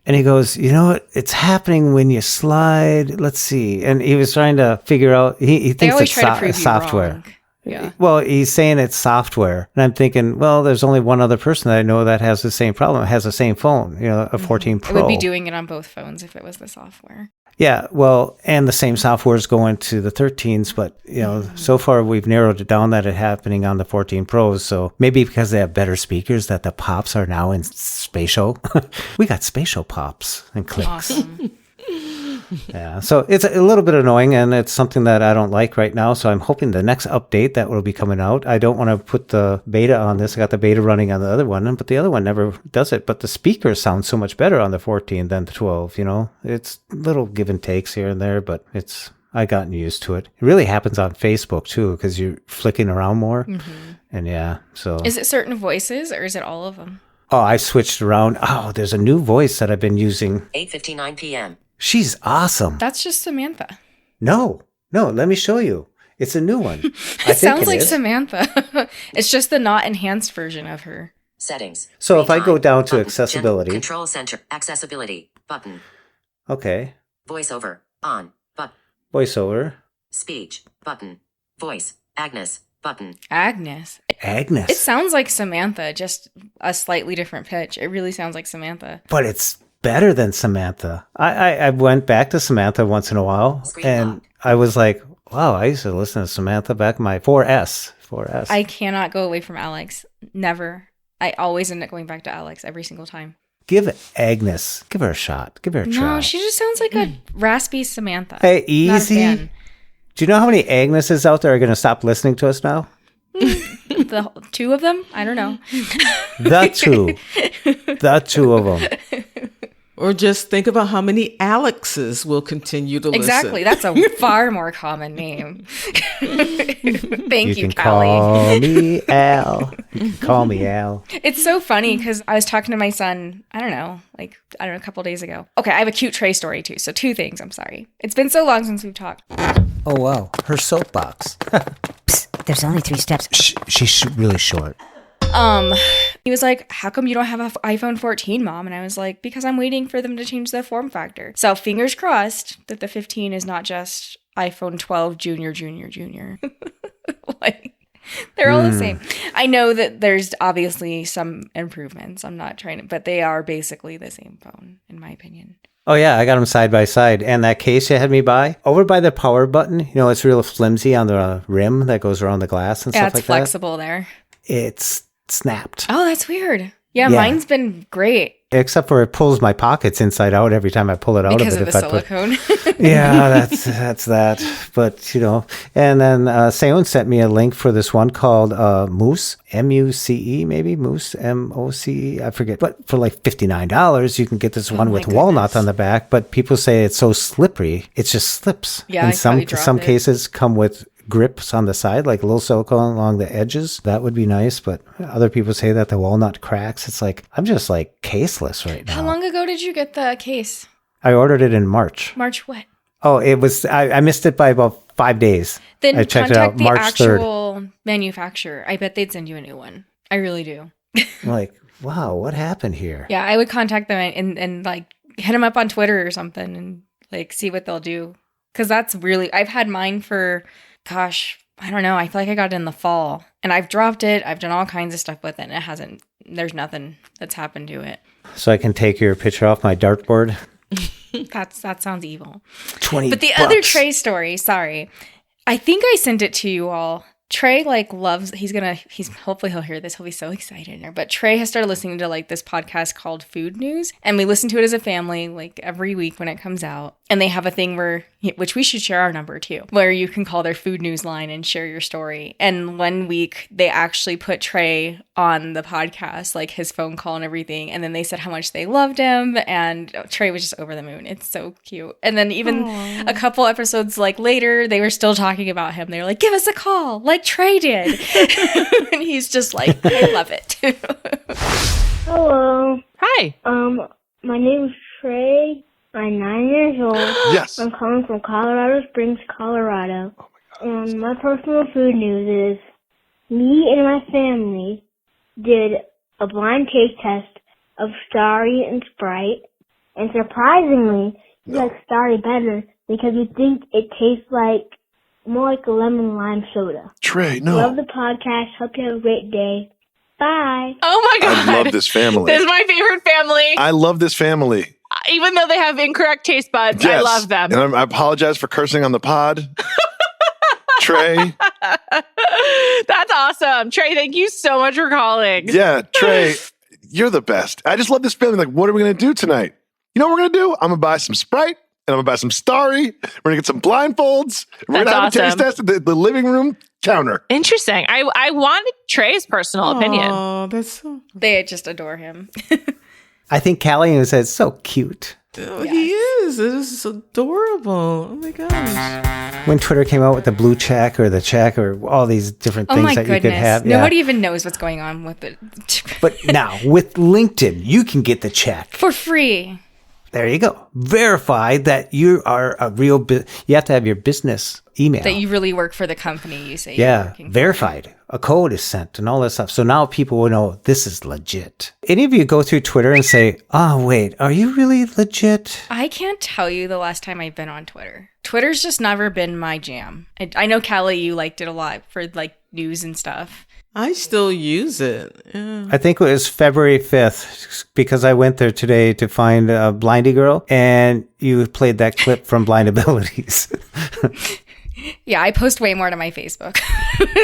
And he goes, you know what? It's happening when you slide. Let's see. And he was trying to figure out, he thinks it's software. Wrong. Yeah. Well, he's saying it's software. And I'm thinking, well, there's only one other person that I know that has the same problem. It has the same phone, a 14 Pro. It would be doing it on both phones if it was the software. Yeah, well, and the same software is going to the 13s, but, so far we've narrowed it down that it's happening on the 14 Pros. So maybe because they have better speakers that the pops are now in spatial. We got spatial pops and clicks. Awesome. Yeah, so it's a little bit annoying, and it's something that I don't like right now. So I'm hoping the next update that will be coming out. I don't want to put the beta on this. I got the beta running on the other one, but the other one never does it. But the speakers sound so much better on the 14 than the 12. It's little give and takes here and there, but I gotten used to it. It really happens on Facebook too, because you're flicking around more, and yeah. So is it certain voices or is it all of them? Oh, I switched around. Oh, there's a new voice that I've been using. 8:59 p.m. She's awesome. That's just Samantha. No, let me show you. It's a new one. It sounds like Samantha. It's just the not enhanced version of her. Settings. So if I go down to button, accessibility. Control center. Accessibility. Button. Okay. Voiceover. On. Button. Voiceover. Speech. Button. Voice. Agnes. Button. Agnes. It sounds like Samantha, just a slightly different pitch. It really sounds like Samantha. But it's better than Samantha. I went back to Samantha once in a while, and I was like, wow, I used to listen to Samantha back in my 4S. I cannot go away from Alex. Never. I always end up going back to Alex every single time. Give Agnes. Give her a shot. Give her a try. No, she just sounds like a raspy Samantha. Hey, easy. Do you know how many Agneses out there are going to stop listening to us now? The 2 of them? I don't know. The 2. The 2 of them. Or just think about how many Alexes will continue to listen. Exactly. That's a far more common name. Thank you, can Callie. Call me Al. You can call me Al. It's so funny because I was talking to my son, a couple days ago. Okay, I have a cute Trey story too. So 2 things, I'm sorry. It's been so long since we've talked. Oh, wow. Her soapbox. Psst, there's only 3 steps. She's really short. He was like, how come you don't have an iPhone 14, Mom? And I was like, because I'm waiting for them to change the form factor. So fingers crossed that the 15 is not just iPhone 12 Junior. Like, they're all the same. I know that there's obviously some improvements. I'm not trying to, but they are basically the same phone, in my opinion. Oh, yeah, I got them side by side. And that case you had me buy, over by the power button, it's real flimsy on the rim that goes around the glass and stuff like that. Yeah, it's flexible there. It's snapped. Oh, that's weird. Yeah, mine's been great. Except for it pulls my pockets inside out every time I pull it out because of it. Because of the silicone. Yeah, that's that. But, and then Seyoon sent me a link for this one called Moose, M-U-C-E maybe, Moose, M-O-C-E, I forget. But for like $59, you can get this one with walnut on the back. But people say it's so slippery, it just slips. Yeah, and some cases come with grips on the side, like a little silicone along the edges. That would be nice, but other people say that the walnut cracks. It's like, I'm just like caseless right now. How long ago did you get the case? I ordered it in March. March what? Oh, it was, I missed it by about 5 days. Then I checked it out contact the March actual 3rd. manufacturer. I bet they'd send you a new one. I really do. I'm like, wow, what happened here? Yeah, I would contact them and like hit them up on Twitter or something and like see what they'll do. Because that's really, I've had mine for, gosh, I don't know. I feel like I got it in the fall and I've dropped it. I've done all kinds of stuff with it and there's nothing that's happened to it. So I can take your picture off my dartboard? That sounds evil. $20. But the other Trey story, sorry. I think I sent it to you all. Trey loves, hopefully he'll hear this. He'll be so excited. But Trey has started listening to this podcast called Food News. And we listen to it as a family every week when it comes out. And they have a thing which we should share our number too, where you can call their food news line and share your story. And one week they actually put Trey on the podcast, his phone call and everything. And then they said how much they loved him. And Trey was just over the moon. It's so cute. And then even a couple episodes later, they were still talking about him. They were like, give us a call like Trey did. And he's just like, I love it. Hello. Hi. My name is Trey. I'm 9 years old. Yes. I'm calling from Colorado Springs, Colorado. And my personal food news is me and my family did a blind taste test of Starry and Sprite. And surprisingly, we like Starry better because we think it tastes more like a lemon lime soda. Trey, no. Love the podcast. Hope you have a great day. Bye. Oh my God. I love this family. This is my favorite family. I love this family. Even though they have incorrect taste buds, Yes. I love them. And I apologize for cursing on the pod. Trey. That's awesome. Trey, thank you so much for calling. Yeah, Trey, you're the best. I just love this family. What are we going to do tonight? You know what we're going to do? I'm going to buy some Sprite and I'm going to buy some Starry. We're going to get some blindfolds. We're going to have a taste test at the living room counter. Interesting. I wanted Trey's personal opinion. Oh, that's so... They just adore him. I think Callie said, so cute. Oh, he is. It is adorable. Oh my gosh. When Twitter came out with the blue check or the check or all these different things that you could have. Nobody even knows what's going on with it. But now with LinkedIn, you can get the check. For free. There you go. Verify that you are a real, you have to have your business email. That you really work for the company you say you're working for. Verified. A code is sent and all that stuff. So now people will know this is legit. Any of you go through Twitter and say, oh, wait, are you really legit? I can't tell you the last time I've been on Twitter. Twitter's just never been my jam. I know, Callie, you liked it a lot for news and stuff. I still use it. Yeah. I think it was February 5th because I went there today to find a Blindy girl and you played that clip from Blind Abilities. Yeah, I post way more to my Facebook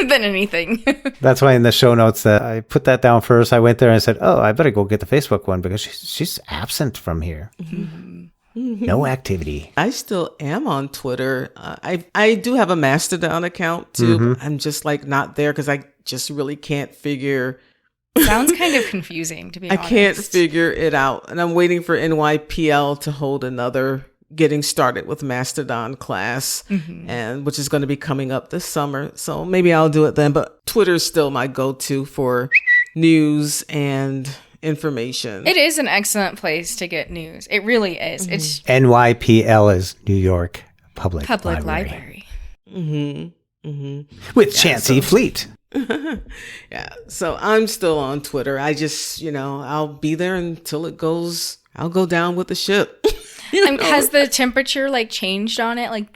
than anything. That's why in the show notes that I put that down first. I went there and I said, oh, I better go get the Facebook one because she's absent from here. Mm-hmm. No activity. I still am on Twitter. I do have a Mastodon account too. Mm-hmm. I'm just not there because I just really can't figure. Sounds kind of confusing, to be honest. I can't figure it out. And I'm waiting for NYPL to hold another getting started with Mastodon class, and which is going to be coming up this summer. So maybe I'll do it then. But Twitter is still my go-to for news and information. It is an excellent place to get news. It really is. Mm-hmm. It's NYPL is New York Public Library. Library. Mm-hmm. Mm-hmm. With Chancey Fleet. Yeah. So I'm still on Twitter. I just, I'll be there until I'll go down with the ship. Has the temperature changed on it?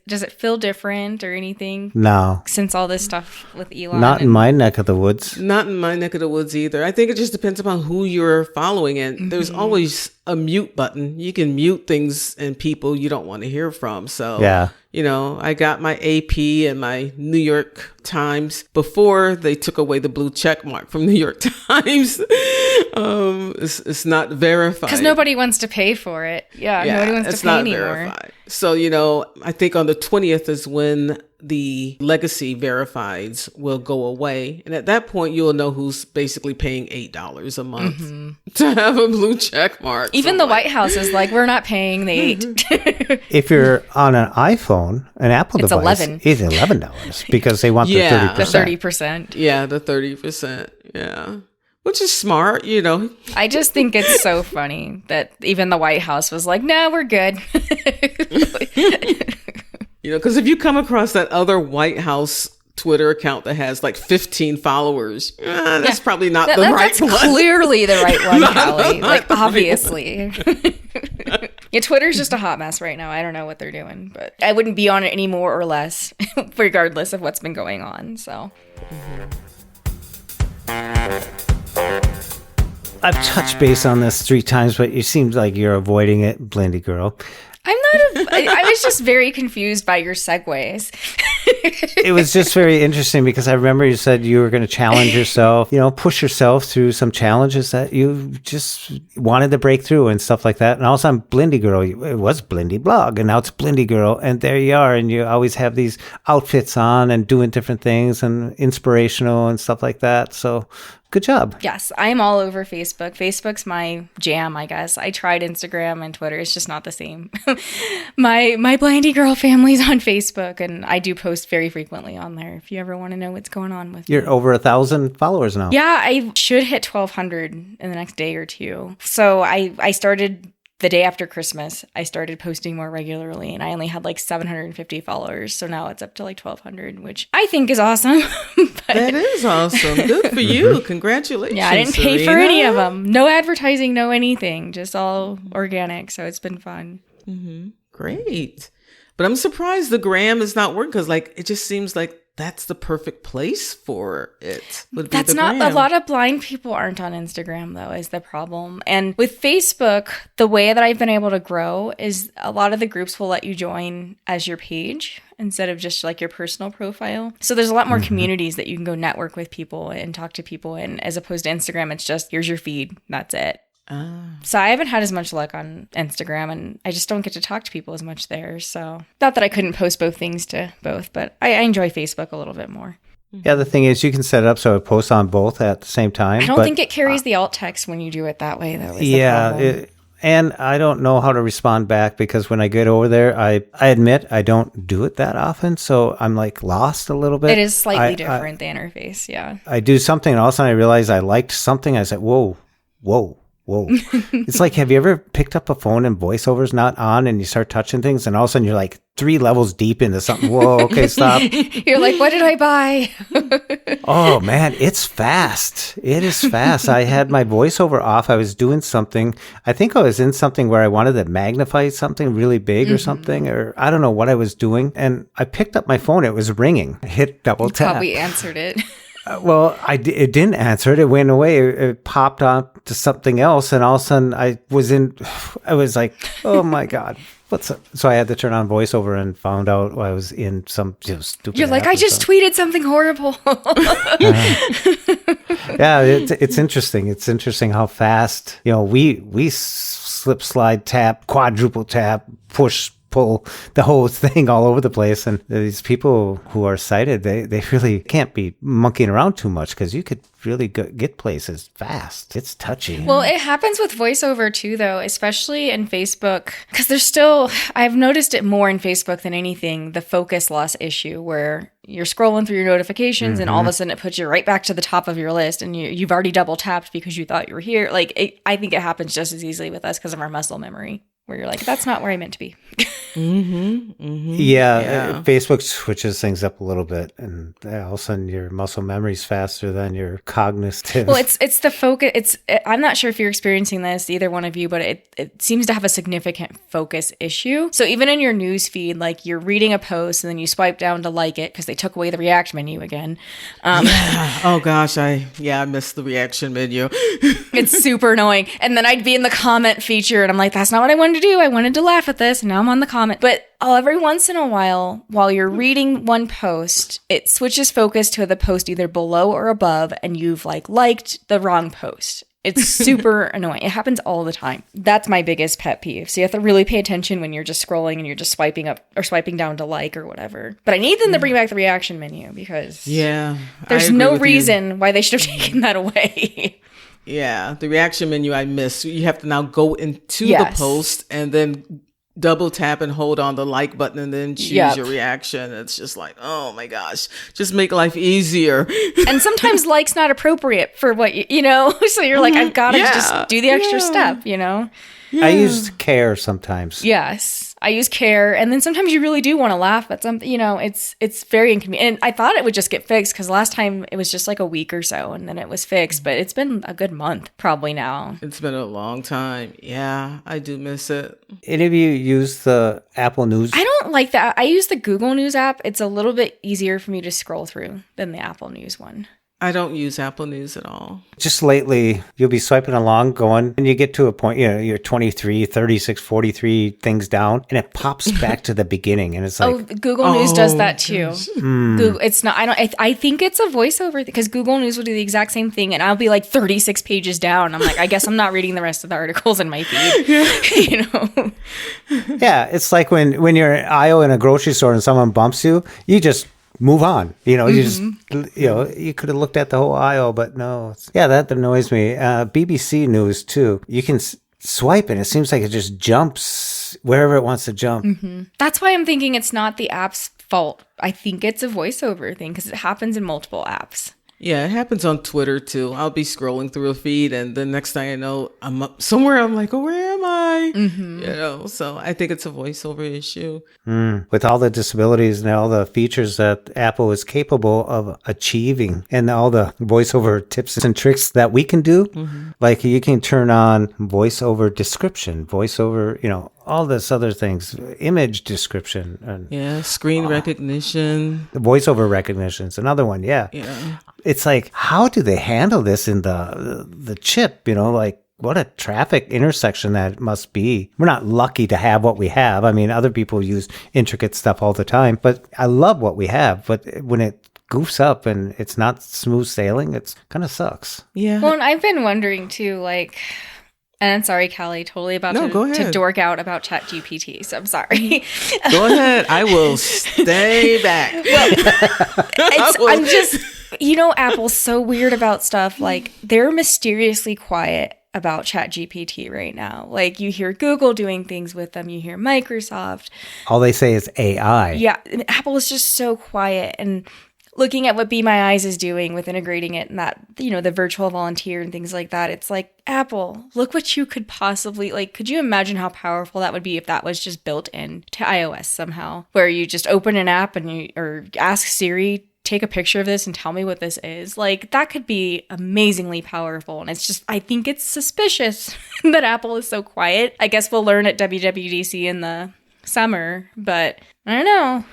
Does it feel different or anything? No. Since all this stuff with Elon? Not in my neck of the woods. Not in my neck of the woods either. I think it just depends upon who you're following. And there's always a mute button. You can mute things and people you don't want to hear from. So, yeah. I got my AP and my New York Times before they took away the blue check mark from New York Times. It's not verified. Because nobody wants to pay for it. Yeah, nobody wants to pay anymore. Verified. So, I think on the 20th is when the legacy verifieds will go away. And at that point, you'll know who's basically paying $8 a month to have a blue check mark. Even the White House is like, we're not paying the $8. If you're on an iPhone, an Apple device, it's $11 because they want the 30%. The 30%. Yeah, the 30%. Yeah. Which is smart, I just think it's so funny that even the White House was like, no, we're good. Because if you come across that other White House Twitter account that has 15 followers, that's probably not the right one. That's clearly the right one, Callie. Obviously. Yeah, Twitter's just a hot mess right now. I don't know what they're doing, but I wouldn't be on it any more or less, regardless of what's been going on. So. I've touched base on this 3 times, but it seems like you're avoiding it, Blindy girl. I'm not. I was just very confused by your segues. It was just very interesting because I remember you said you were going to challenge yourself, push yourself through some challenges that you just wanted to break through and stuff like that. And also, I'm Blindy Girl. It was Blindy Blog, and now it's Blindy Girl. And there you are. And you always have these outfits on and doing different things and inspirational and stuff like that. So good job. Yes, I'm all over Facebook. Facebook's my jam, I guess. I tried Instagram and Twitter. It's just not the same. My Blindy Girl family's on Facebook, and I do post very frequently on there if you ever want to know what's going on with You're me. over 1,000 followers now. Yeah, I should hit 1,200 in the next day or two. So I started the day after Christmas. I started posting more regularly, and I only had 750 followers. So now it's up to 1,200, which I think is awesome. That is awesome. Good for you. Congratulations. Yeah, I didn't pay for any of them. No advertising, no anything. Just all organic. So it's been fun. Mm-hmm. Great. But I'm surprised the gram is not working because it just seems like that's the perfect place for it. That's not a lot of blind people aren't on Instagram though, is the problem. And with Facebook, the way that I've been able to grow is a lot of the groups will let you join as your page instead of just your personal profile. So there's a lot more communities that you can go network with people and talk to people. And as opposed to Instagram, it's just here's your feed. That's it. So I haven't had as much luck on Instagram, and I just don't get to talk to people as much there. So not that I couldn't post both things to both, but I enjoy Facebook a little bit more. Yeah, the thing is you can set it up so it posts on both at the same time. I don't think it carries the alt text when you do it that way, though. And I don't know how to respond back because when I get over there, I admit I don't do it that often. So I'm lost a little bit. It is slightly different, the interface. Yeah. I do something and all of a sudden I realize I liked something. I said, whoa. It's have you ever picked up a phone and voiceover's not on and you start touching things and all of a sudden you're 3 levels deep into something. Whoa, okay, stop. You're what did I buy? Oh man, it's fast. It is fast. I had my voiceover off. I was doing something. I think I was in something where I wanted to magnify something really big or something, or I don't know what I was doing. And I picked up my phone. It was ringing. I hit double tap. Probably answered it. Well, it didn't answer it. It went away. It popped on to something else. And all of a sudden I was oh my God. What's up? So I had to turn on voiceover and found out I was in some stupid. You're I just tweeted something horrible. Yeah, it's interesting. It's interesting how fast, we slip, slide, tap, quadruple tap, push, pull the whole thing all over the place. And these people who are sighted, they really can't be monkeying around too much because you could really get places fast. It's touchy. Well, it happens with voiceover too, though, especially in Facebook, because there's still, I've noticed it more in Facebook than anything, the focus loss issue where you're scrolling through your notifications and all of a sudden it puts you right back to the top of your list and you've already double tapped because you thought you were here. I think it happens just as easily with us because of our muscle memory. where you're like, that's not where I meant to be. Yeah, Facebook switches things up a little bit, and all of a sudden your muscle memory's faster than your cognitive. Well, it's the focus. I'm not sure if you're experiencing this, either one of you, but it seems to have a significant focus issue. So even in your news feed, like you're reading a post and then you swipe down to like it because they took away the react menu again. Oh gosh, I missed the reaction menu. It's super annoying. And then I'd be in the comment feature and I'm like, that's not what I wanted to do. I wanted to laugh at this. And now I'm on the comment. But every once in a while you're reading one post, it switches focus to the post either below or above, and you've liked the wrong post. It's super annoying. It happens all the time. That's my biggest pet peeve. So you have to really pay attention when you're just scrolling and you're just swiping up or swiping down to like or whatever. But I need them to bring back the reaction menu because there's no reason why they should have taken that away. Yeah, the reaction menu I missed. You have to now go into the post and then double tap and hold on the like button and then choose your reaction. It's just like, oh my gosh, just make life easier. And sometimes like's not appropriate for what you know. So you're like, I've got to just do the extra step, you know? I use care sometimes. Yes, I use care. And then sometimes you really do want to laugh at something, you know, it's very inconvenient. And I thought it would just get fixed because last time it was just like a week or so and then it was fixed. But it's been a good month probably now. It's been a long time. Yeah, I do miss it. Any of you use the Apple News? I don't like that. I use the Google News app. It's a little bit easier for me to scroll through than the Apple News one. I don't use Apple News at all. Just lately, you'll be swiping along going, and you get to a point, you know, you're 23, 36, 43 things down, and it pops back to the beginning, and it's like... Google News does that too. Google, it's not, I think it's a voiceover, because Google News will do the exact same thing, and I'll be like 36 pages down. I'm like, I guess I'm not reading the rest of the articles in my feed. You know? Yeah, it's like when you're in aisle in a grocery store and someone bumps you, you just... move on. You know, you just, you know, you could have looked at the whole aisle, but no. That annoys me. BBC News, too. You can swipe and it seems like it just jumps wherever it wants to jump. That's why I'm thinking it's not the app's fault. I think it's a voiceover thing because it happens in multiple apps. Yeah, it happens on Twitter too. I'll be scrolling through a feed and the next thing I know, I'm up somewhere. I'm like, oh, where am I? You know, so I think it's a voiceover issue. With all the disabilities and all the features that Apple is capable of achieving and all the voiceover tips and tricks that we can do, like you can turn on voiceover description, voiceover, you know, all this other things, image description. And, screen recognition. Voiceover recognition is another one, yeah. It's like, how do they handle this in the chip, you know, like what a traffic intersection that must be. We're not lucky to have what we have. I mean, other people use intricate stuff all the time, but I love what we have. But when it goofs up and it's not smooth sailing, it's kind of sucks. Yeah. Well, and I've been wondering too, like... And I'm sorry, Callie, totally about to dork out about ChatGPT, so I'm sorry. Go ahead. I will stay back. I'm just, you know, Apple's so weird about stuff. Like, they're mysteriously quiet about ChatGPT right now. Like, you hear Google doing things with them. You hear Microsoft. All they say is AI. Yeah, Apple is just so quiet. And looking at what Be My Eyes is doing with integrating it and that, you know, the virtual volunteer and things like that, it's like, Apple, look what you could possibly, like, could you imagine how powerful that would be if that was just built into iOS somehow, where you just open an app and or ask Siri, take a picture of this and tell me what this is. Like, that could be amazingly powerful. And it's just, I think it's suspicious that Apple is so quiet. I guess we'll learn at WWDC in the summer, but I don't know.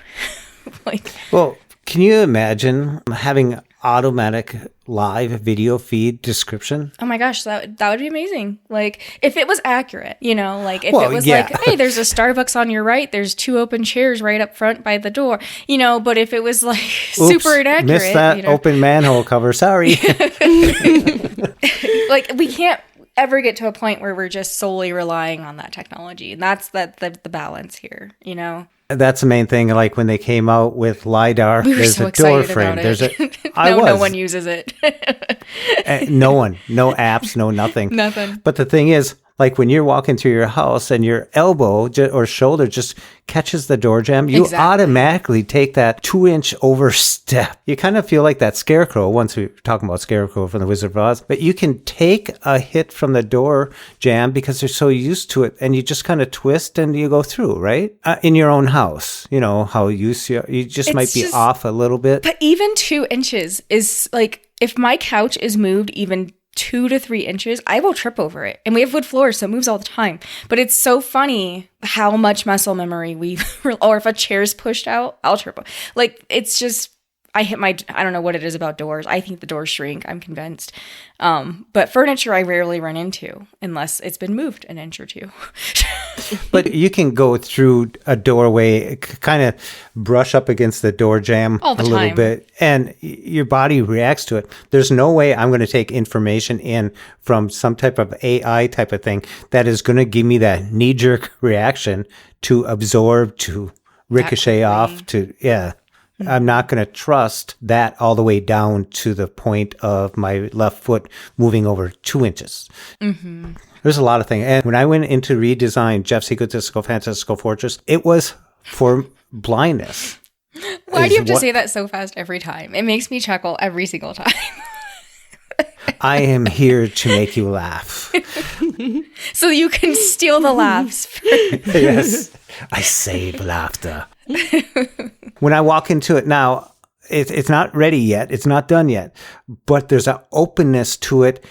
Well, can you imagine having automatic live video feed description? Oh my gosh, that would be amazing. Like, if it was accurate, you know, like if it was like, hey, there's a Starbucks on your right, there's 2 open chairs right up front by the door, you know, but if it was like super inaccurate. Missed that, you know, open manhole cover, sorry. Like, we can't ever get to a point where we're just solely relying on that technology. And that's the balance here, you know? That's the main thing. Like when they came out with LiDAR, there's so a door frame. There's a no one uses it. No one, no apps, no nothing. Nothing. But the thing is, Like when you're walking through your house and your elbow or shoulder just catches the door jamb, you automatically take that 2-inch overstep. You kind of feel like that scarecrow, once we were talking about Scarecrow from the Wizard of Oz, but you can take a hit from the door jamb because you're so used to it and you just kind of twist and you go through, right? In your own house, you know, how you just might be off a little bit. But even 2 inches is like, if my couch is moved even 2 to 3 inches, I will trip over it. And we have wood floors, so it moves all the time. But it's so funny how much muscle memory or if a chair's pushed out, I'll trip. Like, it's just, I don't know what it is about doors. I think the doors shrink, I'm convinced. But furniture I rarely run into unless it's been moved an inch or two. But you can go through a doorway, kind of brush up against the door jamb a little bit, and your body reacts to it. There's no way I'm going to take information in from some type of AI type of thing that is going to give me that knee-jerk reaction to absorb, to ricochet off, to, I'm not going to trust that all the way down to the point of my left foot moving over 2 inches. Mm-hmm. There's a lot of things. And when I went into redesign Jeff's Egotistical Fantastical Fortress, it was for blindness. Why do you have to say that so fast every time? It makes me chuckle every single time. I am here to make you laugh. So you can steal the laughs. Yes, I save laughter. When I walk into it now, it's not ready yet. It's not done yet. But there's an openness to it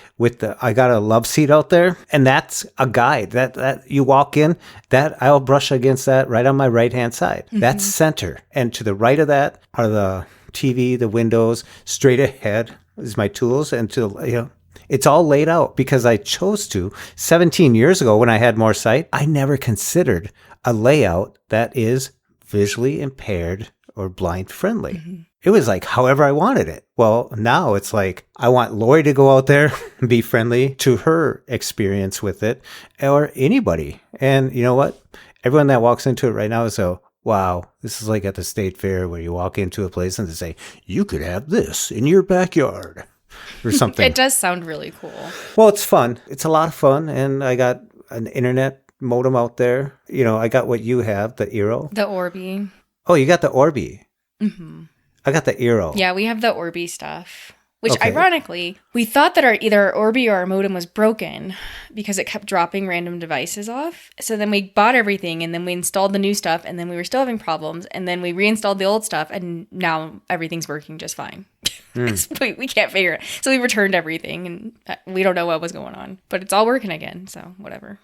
I got a love seat out there, and that's a guide. That you walk in, that I'll brush against that right on my right-hand side. Mm-hmm. That's center. And to the right of that are the TV, the windows. Straight ahead is my tools, and it's all laid out because I chose to. 17 years ago when I had more sight, I never considered a layout that is visually impaired or blind friendly. Mm-hmm. It was like however I wanted it. Well, now it's like I want Lori to go out there and be friendly to her experience with it, or anybody. And you know what? Everyone that walks into it right now is so, wow, this is like at the state fair where you walk into a place and they say, you could have this in your backyard or something. It does sound really cool. Well, it's fun. It's a lot of fun. And I got an internet modem out there. You know, I got what you have, the Eero. The Orbi. Oh, you got the Orbi. Mm-hmm. I got the Eero. Yeah, we have the Orbi stuff. Which, ironically, we thought that either our Orbi or our modem was broken because it kept dropping random devices off. So then we bought everything, and then we installed the new stuff, and then we were still having problems, and then we reinstalled the old stuff, and now everything's working just fine. We can't figure it. So we returned everything, and we don't know what was going on. But it's all working again, so whatever.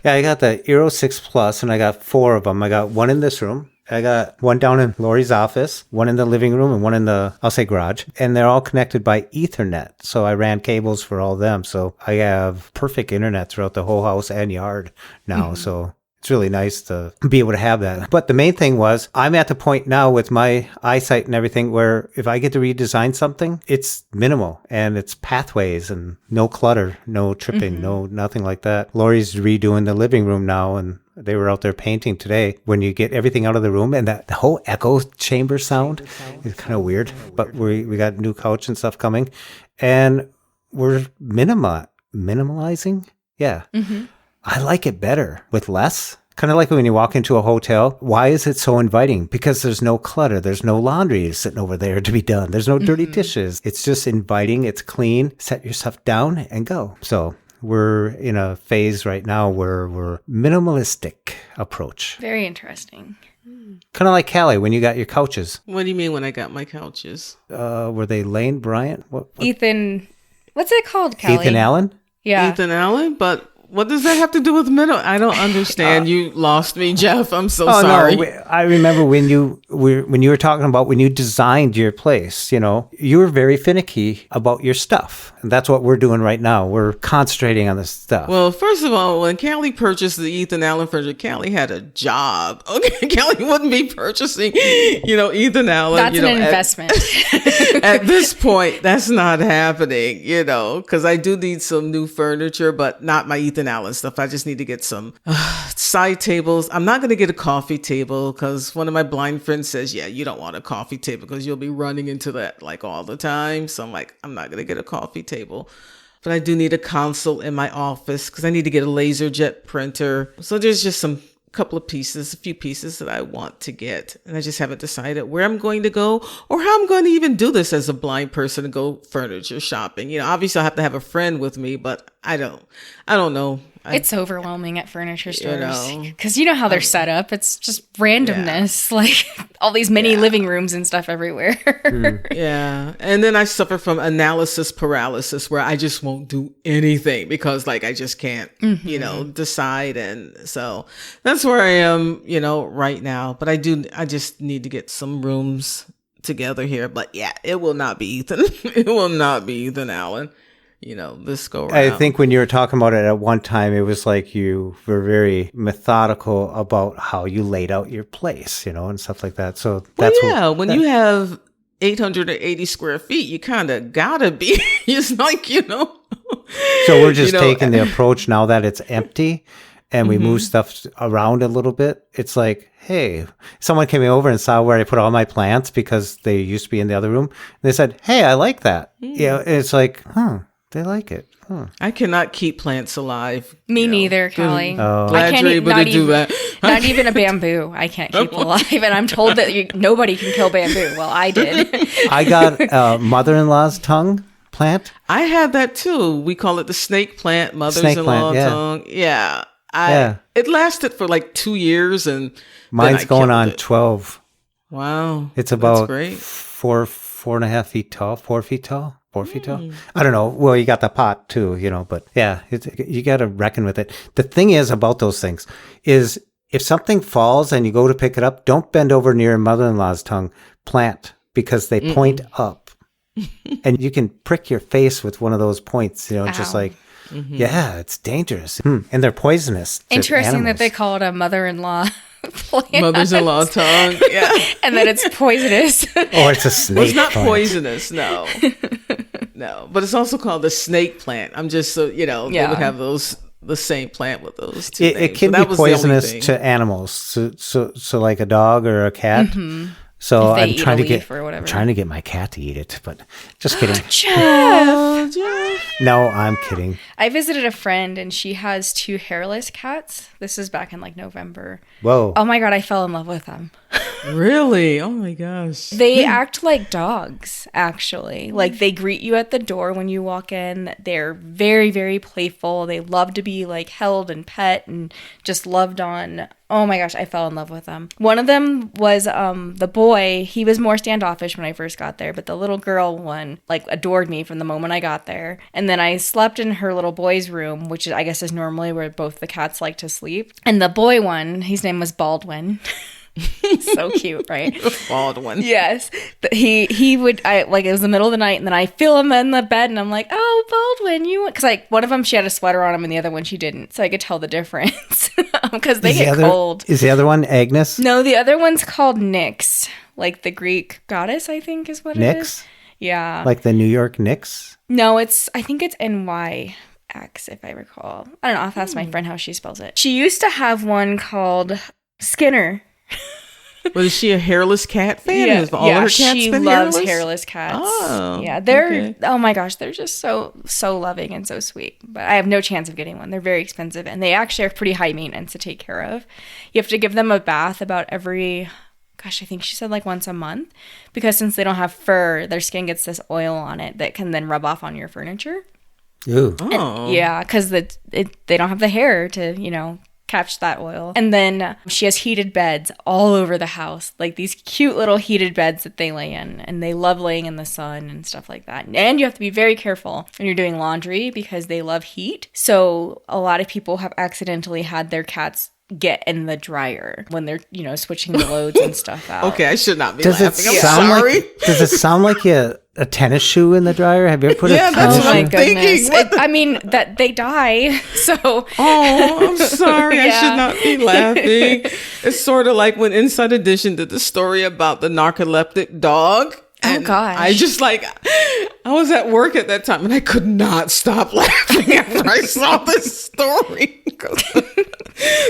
Yeah, I got the Eero 6 Plus, and I got 4 of them. I got one in this room. I got one down in Lori's office, one in the living room, and one in the, I'll say, garage. And they're all connected by Ethernet. So I ran cables for all of them. So I have perfect internet throughout the whole house and yard now. Mm-hmm. So it's really nice to be able to have that. But the main thing was, I'm at the point now with my eyesight and everything where if I get to redesign something, it's minimal and it's pathways and no clutter, no tripping, no nothing like that. Lori's redoing the living room now, and they were out there painting today. When you get everything out of the room and the whole echo chamber sound is kind of weird, but we got new couch and stuff coming, and we're minimalizing. Yeah. Mm-hmm. I like it better with less. Kind of like when you walk into a hotel. Why is it so inviting? Because there's no clutter. There's no laundry sitting over there to be done. There's no dirty dishes. It's just inviting. It's clean. Set your stuff down and go. So we're in a phase right now where we're minimalistic approach. Very interesting. Kind of like Callie when you got your couches. What do you mean when I got my couches? Were they Lane Bryant? What? Ethan, what's it called, Callie? Ethan Allen? Yeah. Ethan Allen? But what does that have to do with middle? I don't understand. You lost me, Jeff. I'm so sorry. No, I remember when you were talking about when you designed your place, you know, you were very finicky about your stuff. And that's what we're doing right now. We're concentrating on this stuff. Well, first of all, when Callie purchased the Ethan Allen furniture, Callie had a job. Okay, Callie wouldn't be purchasing, Ethan Allen. That's an investment. At this point, that's not happening, because I do need some new furniture, but not my Ethan Allen stuff. I just need to get some side tables. I'm not going to get a coffee table because one of my blind friends says, yeah, you don't want a coffee table because you'll be running into that like all the time. So I'm like, I'm not going to get a coffee table. but I do need a console in my office because I need to get a LaserJet printer. So there's just a few pieces that I want to get. And I just haven't decided where I'm going to go or how I'm going to even do this as a blind person to go furniture shopping. You know, obviously I have to have a friend with me, but I don't know. It's overwhelming at furniture stores because you know how they're set up. It's just randomness, like all these mini living rooms and stuff everywhere. Yeah. And then I suffer from analysis paralysis where I just won't do anything because like I just can't, decide. And so that's where I am, right now. But I just need to get some rooms together here. But yeah, it will not be Ethan. It will not be Ethan Allen. This go around. I think when you were talking about it at one time, it was like you were very methodical about how you laid out your place, and stuff like that. So that's when you have 880 square feet, you kind of gotta be. It's like, So we're just taking the approach now that it's empty and we move stuff around a little bit. It's like, hey, someone came over and saw where I put all my plants because they used to be in the other room. And they said, hey, I like that. Yeah, it's like, they like it. Huh. I cannot keep plants alive. Me neither, Callie. Glad you're able to do that. Not even a bamboo I can't keep alive. And I'm told that nobody can kill bamboo. Well, I did. I got mother-in-law's tongue plant. I had that too. We call it the snake plant, mother's-in-law tongue. Yeah. It lasted for like 2 years. And mine's going on 12. Wow. It's about great. 4.5 feet tall, 4 feet tall. 4 feet tall? I don't know. Well, you got the pot too, but yeah, you got to reckon with it. The thing is about those things is if something falls and you go to pick it up, don't bend over near your mother-in-law's tongue plant because they point up and you can prick your face with one of those points, just like, yeah, it's dangerous. And they're poisonous. Interesting that they call it a mother-in-law plant. Mother's-in-law tongue. Yeah. And that it's poisonous. Or it's a snake Well, it's not plant. Poisonous, no. No, but it's also called the snake plant. I'm just so, they would have the same plant with those two names. It can be poisonous to animals. So like a dog or a cat. So I'm trying to get my cat to eat it, but just kidding. Jeff. No, I'm kidding. I visited a friend and she has 2 hairless cats. This is back in like November. Whoa. Oh my God, I fell in love with them. Really? Oh my gosh. They act like dogs, actually. Like they greet you at the door when you walk in. They're very, very playful. They love to be like held and pet and just loved on. Oh my gosh, I fell in love with them. One of them was the boy. He was more standoffish when I first got there, but the little girl one like adored me from the moment I got there. And then I slept in her little boy's room, which I guess is normally where both the cats like to sleep. And the boy one, his name was Baldwin. So cute, right? Baldwin. Yes. He would, it was the middle of the night, and then I feel him in the bed, and I'm like, oh, Baldwin, because like one of them, she had a sweater on him, and the other one, she didn't. So I could tell the difference because they get cold. Is the other one Agnes? No, the other one's called Nyx, like the Greek goddess, I think is what it is. Yeah. Like the New York Knicks? No, I think it's NYX, if I recall. I don't know. I'll have to ask my friend how she spells it. She used to have one called Skinner. Was she a hairless cat fan? Has all her cats she been loves hairless? hairless cats. Oh, yeah, they're oh my gosh, they're just so loving and so sweet. But I have no chance of getting one. They're very expensive, and they actually are pretty high maintenance to take care of. You have to give them a bath about every, I think she said like once a month, because since they don't have fur, their skin gets this oil on it that can then rub off on your furniture. Ooh. And, yeah, because they don't have the hair to catch that oil. And then she has heated beds all over the house, like these cute little heated beds that they lay in, and they love laying in the sun and stuff like that. And you have to be very careful when you're doing laundry because they love heat. So a lot of people have accidentally had their cats get in the dryer when they're switching the loads and stuff out. Okay, I should not be Does laughing. it I'm sound sorry. does it sound like a tennis shoe in the dryer? Have you ever put a tennis that's shoe? what I'm thinking. I mean, that they die, so. Oh, I'm sorry. I Yeah. should not be laughing. It's sort of like when Inside Edition did the story about the narcoleptic dog. Oh, gosh. I just I was at work at that time and I could not stop laughing after I saw this story.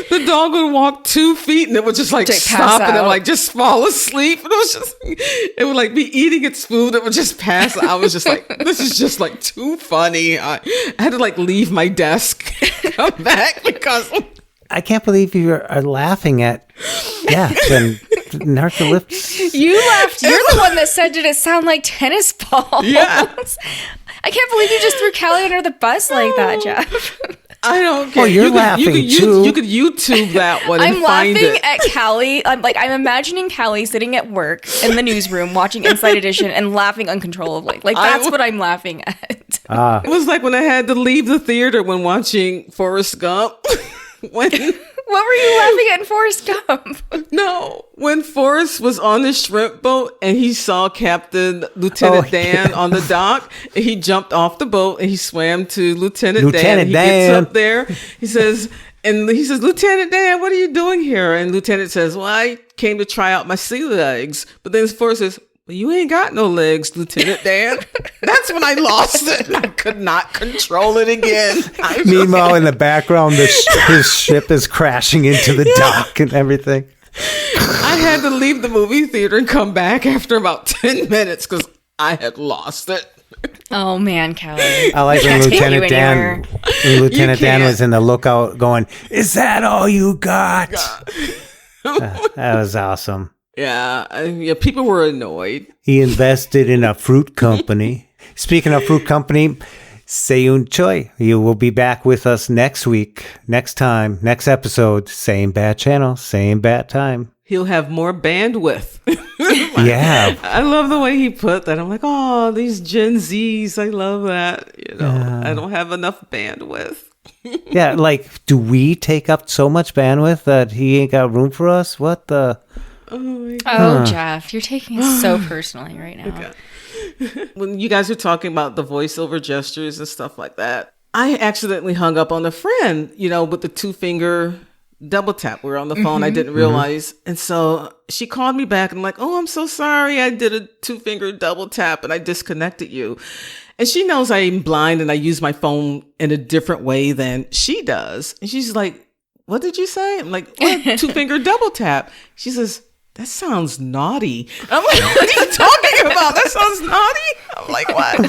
The dog would walk 2 feet and it would just like Pass stop and then out. like just fall asleep. And it would like be eating its food. It would just pass. I was just like, this is just like too funny. I had to like leave my desk, come back because I can't believe you are laughing at and narcolepsy. You laughed. You're the one that said, did it sound like tennis balls? Yeah. I can't believe you just threw Callie under the bus like that, Jeff. I don't care. Oh, you're laughing too. You could YouTube that one and I'm find laughing it. at Callie. I'm imagining Callie sitting at work in the newsroom watching Inside Edition and laughing uncontrollably. Like, that's what I'm laughing at. It was like when I had to leave the theater when watching Forrest Gump. What were you laughing at in Forrest Gump? No, when Forrest was on the shrimp boat and he saw Lieutenant Dan on the dock, and he jumped off the boat and he swam to Lieutenant Dan. He gets up there. He says, Lieutenant Dan, what are you doing here? And Lieutenant says, well, I came to try out my sea legs. But then Forrest says, well, you ain't got no legs, Lieutenant Dan. That's when I lost it. I could not control it again. Meanwhile, in the background, his ship is crashing into the dock and everything. I had to leave the movie theater and come back after about 10 minutes because I had lost it. Oh, man, Callie. I like when Lieutenant Dan was in the lookout going, is that all you got? That was awesome. Yeah, people were annoyed. He invested in a fruit company. Speaking of fruit company, Seyoon Choi, you will be back with us next week, next episode, same bad channel, same bad time. He'll have more bandwidth. Yeah. I love the way he put that. I'm like, oh, these Gen Zs, I love that. I don't have enough bandwidth. Yeah, like, do we take up so much bandwidth that he ain't got room for us? What the... Oh, Jeff, you're taking it so personally right now. Okay. When you guys were talking about the voiceover gestures and stuff like that, I accidentally hung up on a friend, with the 2-finger double tap. We were on the phone. I didn't realize. And so she called me back and I'm like, oh, I'm so sorry. I did a 2-finger double tap and I disconnected you. And she knows I'm blind and I use my phone in a different way than she does. And she's like, what did you say? I'm like, what? 2-finger double tap. She says, that sounds naughty. I'm like, what are you talking about? That sounds naughty? I'm like, what?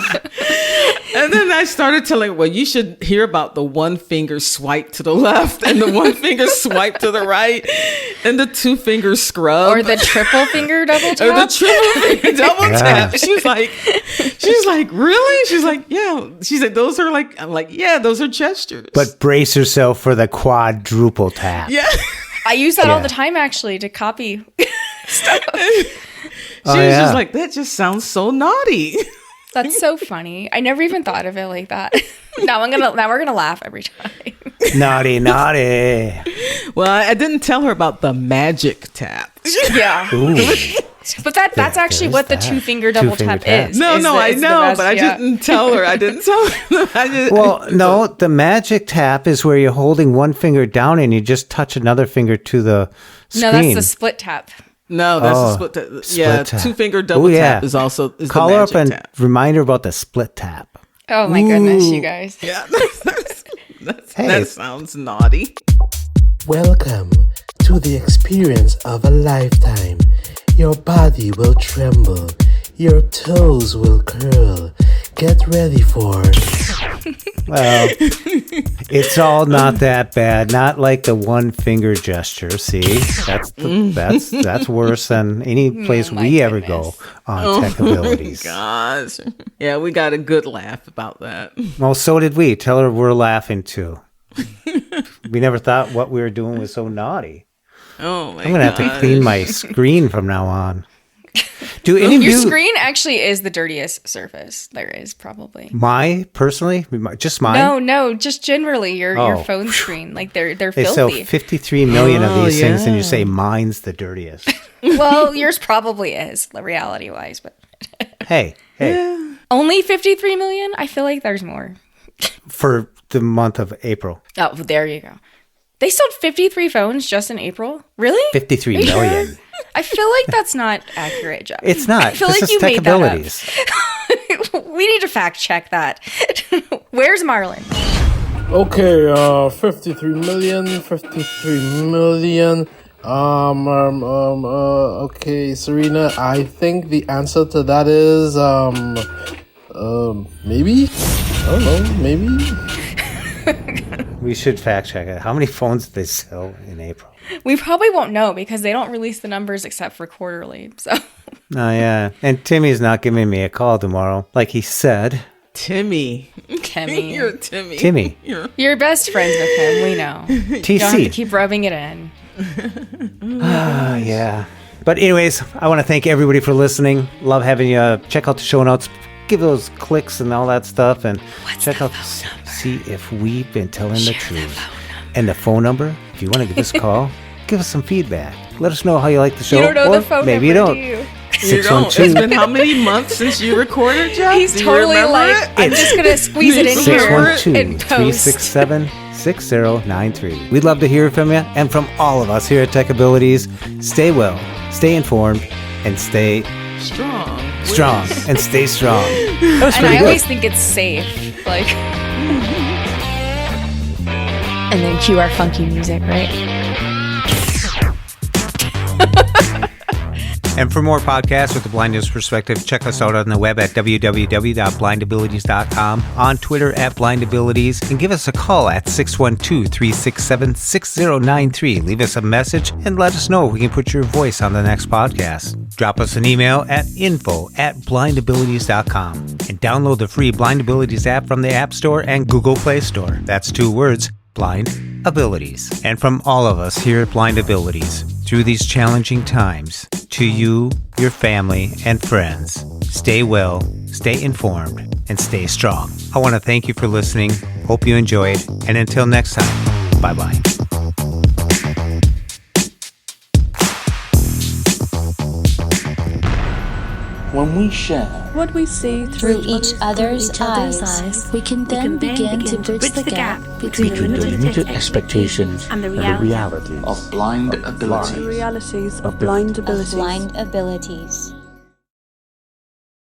And then I started telling her, well, you should hear about the 1-finger swipe to the left and the 1-finger swipe to the right and the 2-finger scrub. Or the triple finger double tap. Or the triple finger double tap. She's like, really? She's like, yeah. She said, those are like, I'm like, yeah, those are gestures. But brace yourself for the quadruple tap. Yeah. I use that all the time, actually, to copy stuff. She was just like, that just sounds so naughty. That's so funny. I never even thought of it like that. Now we're gonna laugh every time. Naughty. Well, I didn't tell her about the magic tap. Yeah. But that's actually what the 2-finger double tap is. No, I know, but I didn't tell her. Well, no, the magic tap is where you're holding one finger down and you just touch another finger to the screen. No, that's the split tap. No, that's the split tap. Yeah, tap. 2-finger double tap is also the Call her up magic and tap. remind her about the split tap. Oh my goodness, you guys. Yeah, that sounds naughty. Welcome to the experience of a lifetime. Your body will tremble. Your toes will curl. Get ready for... Well, it's all not that bad. Not like the 1-finger gesture. See, that's worse than any place we ever go on Tech Abilities. Gosh, yeah, we got a good laugh about that. Well, so did we. Tell her we're laughing too. We never thought what we were doing was so naughty. Oh my! I'm gonna have to clean my screen from now on. Do any of Your you... screen actually is the dirtiest surface there is, probably. Personally? Just mine? No, just generally your phone screen. Like they're They sell filthy. 53 million of these things, and you say mine's the dirtiest. Well, yours probably is, reality-wise, but Hey. only 53 million? I feel like there's more. For the month of April. Oh, there you go. They sold 53 phones just in April? Really? 53 million. Sure? I feel like that's not accurate, Jeff. It's not. I feel This like is you Tech made that Abilities. up. We need to fact check that. Where's Marlon? Okay, 53 million. Okay, Serena, I think the answer to that is, maybe? I don't know, maybe? We should fact check it. How many phones did they sell in April? We probably won't know because they don't release the numbers except for quarterly. So. Oh, yeah. And Timmy's not giving me a call tomorrow, like he said. Timmy. You're Timmy. Timmy. You're best friends with him. We know. TC. You don't have to keep rubbing it in. Yeah. But anyways, I want to thank everybody for listening. Love having you. Check out the show notes. Give those clicks and all that stuff. And check out, see if we've been telling the truth. And the phone number, if you want to give us a call, give us some feedback. Let us know how you like the show. You don't know or the phone maybe number, you do don't. you? You don't. It's been how many months since you recorded, Jeff? He's Do you totally remember like, it? I'm just going to squeeze it in here and post. 612-367-6093. We'd love to hear from you and from all of us here at Tech Abilities. Stay well, stay informed, and stay strong. And stay strong. That was And pretty I good. always think it's safe. Like, and then cue our funky music, right? And for more podcasts with the Blind News Perspective, check us out on the web at www.blindabilities.com, on Twitter at blindabilities, and give us a call at 612-367-6093. Leave us a message and let us know if we can put your voice on the next podcast. Drop us an email at info@blindabilities.com and download the free Blind Abilities app from the App Store and Google Play Store. That's 2 words, Blind Abilities. And from all of us here at Blind Abilities, through these challenging times, to you, your family, and friends, stay well, stay informed, and stay strong. I want to thank you for listening. Hope you enjoyed. And until next time, bye-bye. When we share what we see through each other's eyes, we can then begin to bridge the gap between the limited expectations and the reality of blind abilities. The realities of blind abilities. Blind abilities.